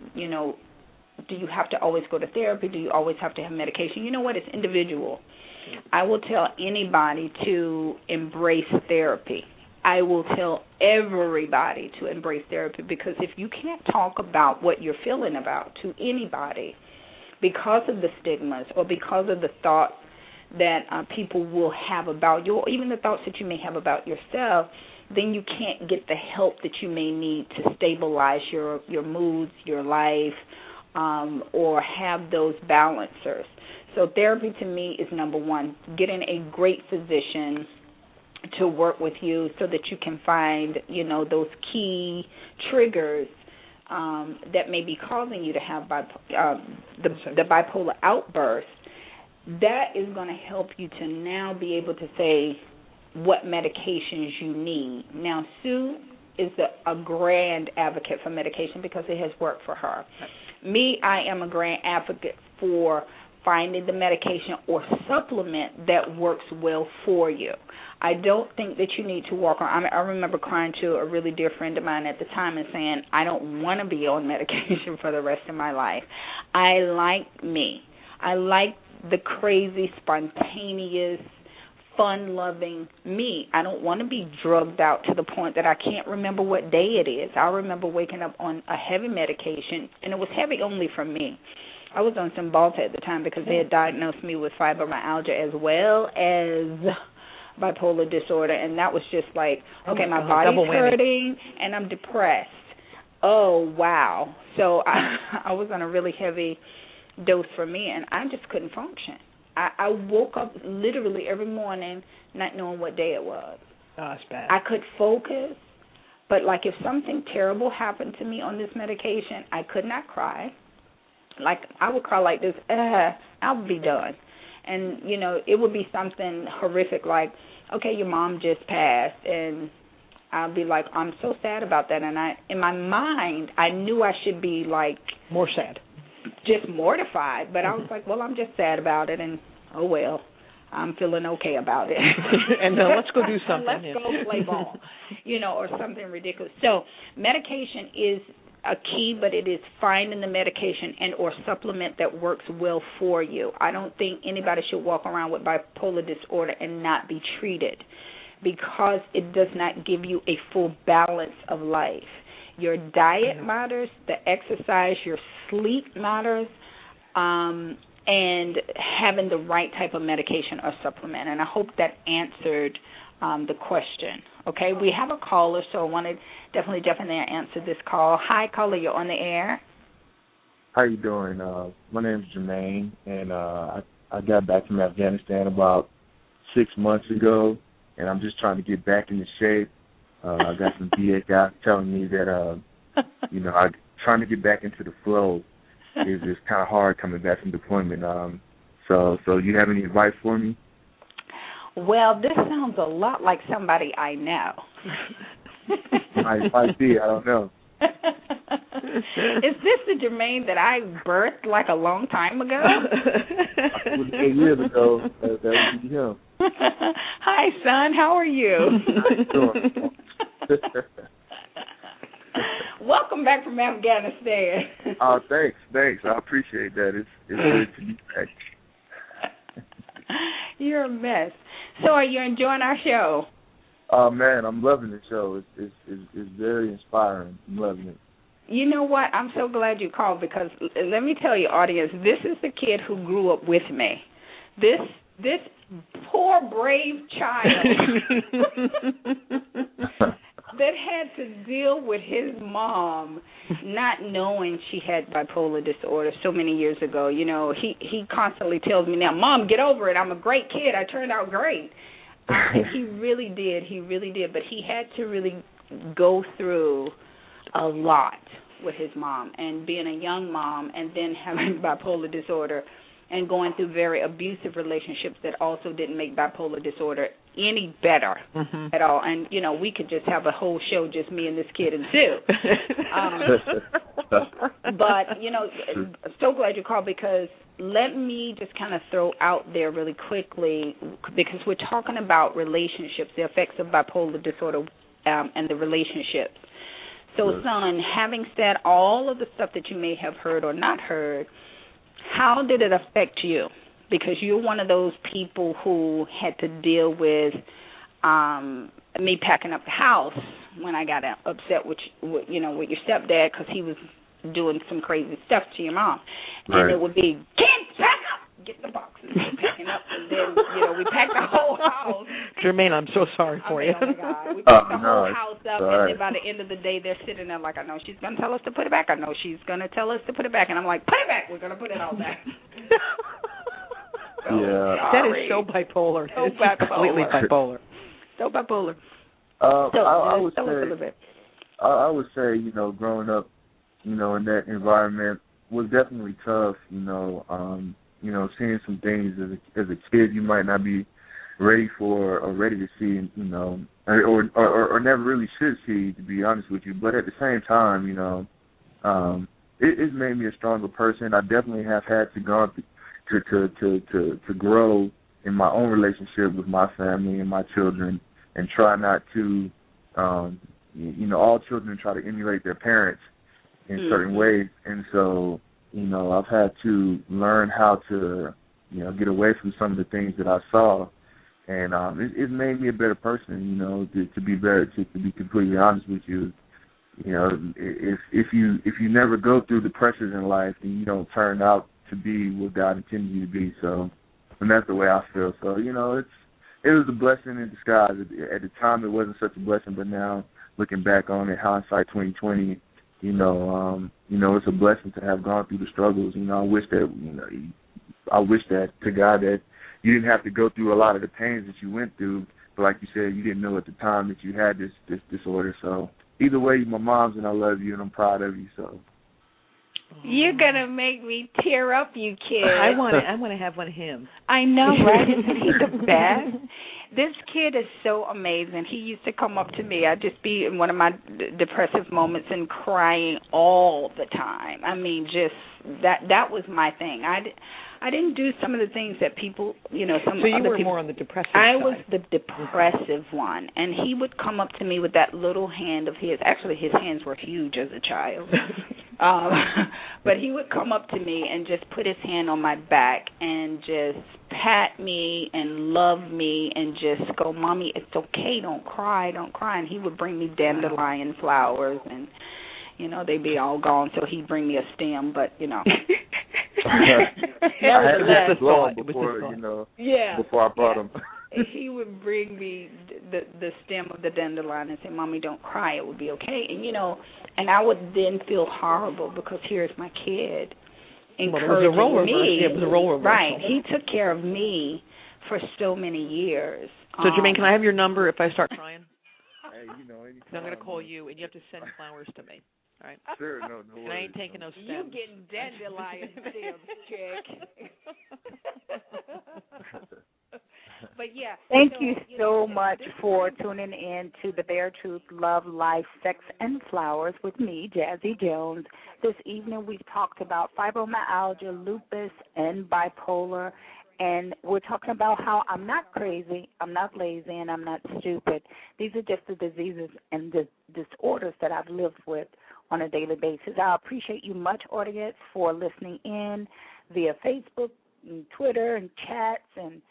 do you have to always go to therapy? Do you always have to have medication? You know what? It's individual. I will tell anybody to embrace therapy. I will tell everybody to embrace therapy, because if you can't talk about what you're feeling about to anybody because of the stigmas or because of the thoughts that people will have about you, or even the thoughts that you may have about yourself, then you can't get the help that you may need to stabilize your moods, your life, or have those balancers. So therapy to me is number one. Getting a great physician to work with you so that you can find, those key triggers that may be causing you to have the bipolar outburst. That is going to help you to now be able to say what medications you need. Now, Sue is a grand advocate for medication because it has worked for her. Me, I am a grand advocate for finding the medication or supplement that works well for you. I don't think that you need to walk around. I remember crying to a really dear friend of mine at the time and saying, I don't want to be on medication for the rest of my life. I like me. I like the crazy, spontaneous, fun-loving me. I don't want to be drugged out to the point that I can't remember what day it is. I remember waking up on a heavy medication, and it was heavy only for me. I was on Cymbalta at the time because they had diagnosed me with fibromyalgia as well as bipolar disorder, and that was just like, okay, my body's hurting, and I'm depressed. Oh, wow. So I was on a really heavy dose for me, and I just couldn't function. I woke up literally every morning not knowing what day it was. Oh, that's bad. I could focus, but like if something terrible happened to me on this medication, I could not cry. Like I would cry like this, I'll be done. And, it would be something horrific like, okay, your mom just passed, and I'll be like, I'm so sad about that. And in my mind, I knew I should be like more sad, just mortified. But I was like, well, I'm just sad about it, and oh well, I'm feeling okay about it. And then let's go do something. Let's go play ball, or something ridiculous. So medication is a key, but it is finding the medication and or supplement that works well for you. I don't think anybody should walk around with bipolar disorder and not be treated, because it does not give you a full balance of life. Your diet matters, the exercise, your sleep matters, and having the right type of medication or supplement. And I hope that answered the question. Okay, we have a caller, so I want to definitely answer this call. Hi, caller, you're on the air. How you doing? My name's Jermaine, and I got back from Afghanistan about 6 months ago, and I'm just trying to get back into shape. I got some VA guys telling me that, I'm trying to get back into the flow is just kind of hard coming back from deployment. So you have any advice for me? Well, this sounds a lot like somebody I know. Might be, I don't know. Is this the Jermaine that I birthed like a long time ago? 8 years ago, that would be him. Hi, son. How are you? How you doing? Welcome back from Afghanistan. Oh, thanks. I appreciate that. It's good to be back. You're a mess. So are you enjoying our show? Oh, man, I'm loving the show. It's very inspiring. I'm loving it. You know what? I'm so glad you called, because let me tell you, audience, this is the kid who grew up with me. This poor, brave child that had to deal with his mom not knowing she had bipolar disorder so many years ago. You know, he constantly tells me now, Mom, get over it. I'm a great kid. I turned out great. And he really did. But he had to really go through a lot with his mom, and being a young mom and then having bipolar disorder and going through very abusive relationships that also didn't make bipolar disorder any better at all. And, you know, we could just have a whole show, just me and this kid and Sue. But, you know, I'm so glad you called, because let me just kind of throw out there really quickly, because we're talking about relationships, the effects of bipolar disorder and the relationships. So, son, having said all of the stuff that you may have heard or not heard, how did it affect you? Because you're one of those people who had to deal with me packing up the house when I got upset with your stepdad, because he was doing some crazy stuff to your mom. And it would be, kids, pack up! Get the boxes. Packing up. And then, we packed the whole house. Jermaine, I'm so sorry for you. Oh, my God. We packed the whole house up, and then by the end of the day, they're sitting there like, I know she's going to tell us to put it back. I know she's going to tell us to put it back. And I'm like, put it back. We're going to put it all back. That is so bipolar. So completely bipolar. So bipolar. I would say, growing up, in that environment was definitely tough. Seeing some things as a kid you might not be ready for or ready to see, or never really should see, to be honest with you. But at the same time, it's made me a stronger person. I definitely have had to go to grow in my own relationship with my family and my children, and try not to, all children try to emulate their parents in certain ways, and so, I've had to learn how to, get away from some of the things that I saw, and it's made me a better person, to be completely honest with you. If you never go through the pressures in life, then you don't turn out to be what God intended you to be. So, and that's the way I feel. So, it was a blessing in disguise. At the time, it wasn't such a blessing, but now looking back on it, hindsight 2020, it's a blessing to have gone through the struggles. I wish that to God that you didn't have to go through a lot of the pains that you went through. But like you said, you didn't know at the time that you had this disorder. So either way, my mom's, and I love you, and I'm proud of you. So. You're gonna make me tear up, you kid. I want to have one of him. I know, right? Isn't he the best? This kid is so amazing. He used to come up to me. I'd just be in one of my depressive moments and crying all the time. I mean, just that was my thing. I didn't do some of the things that people, So you were more on the depressive side. I was the depressive one, and he would come up to me with that little hand of his. Actually, his hands were huge as a child. But he would come up to me and just put his hand on my back and just pat me and love me and just go, Mommy, it's okay, don't cry. And he would bring me dandelion flowers, and, they'd be all gone, so he'd bring me a stem, but, I had this thought before, before I brought him. He would bring me the stem of the dandelion and say, Mommy, don't cry, it will be okay. And, and I would then feel horrible because here's my kid encouraging me. It was a role reversal. Right. He took care of me for so many years. So, Jermaine, can I have your number if I start crying? Hey, I'm going to call you, and you have to send flowers to me. All right. Sure, no worries. And I ain't taking no stems. You getting dandelion stems, chick. But yeah. Thank you so much for tuning in to the Bare Truth, Love, Life, Sex, and Flowers with me, Jazzie Jones. This evening we've talked about fibromyalgia, lupus, and bipolar. And we're talking about how I'm not crazy, I'm not lazy, and I'm not stupid. These are just the diseases and the disorders that I've lived with on a daily basis. I appreciate you much, audience, for listening in via Facebook and Twitter and chats and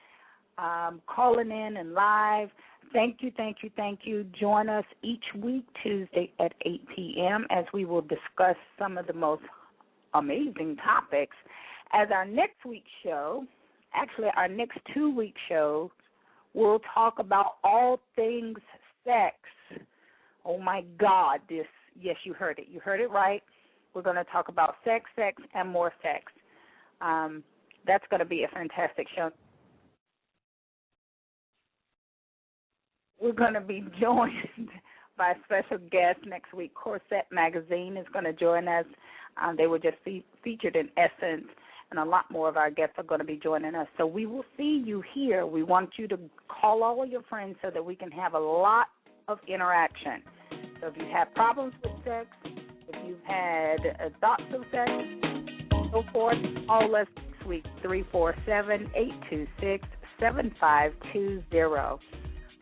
calling in and live. Thank you. Join us each week, Tuesday at 8 p.m., as we will discuss some of the most amazing topics. As our next week's show, actually our next 2-week show, we'll talk about all things sex Oh, my God, yes, you heard it. You heard it right. We're going to talk about sex, and more sex. That's going to be a fantastic show. We're going to be joined by a special guest next week. Corset Magazine is going to join us. They were just featured in Essence, and a lot more of our guests are going to be joining us. So we will see you here. We want you to call all of your friends so that we can have a lot of interaction. So if you have problems with sex, if you've had thoughts of sex, so forth, call us next week, 347-826-7520.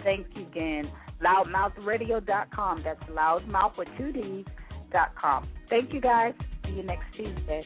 Thank you again. Loudmouthradio.com. That's loudmouth with 2 Ds.com. Thank you, guys. See you next Tuesday.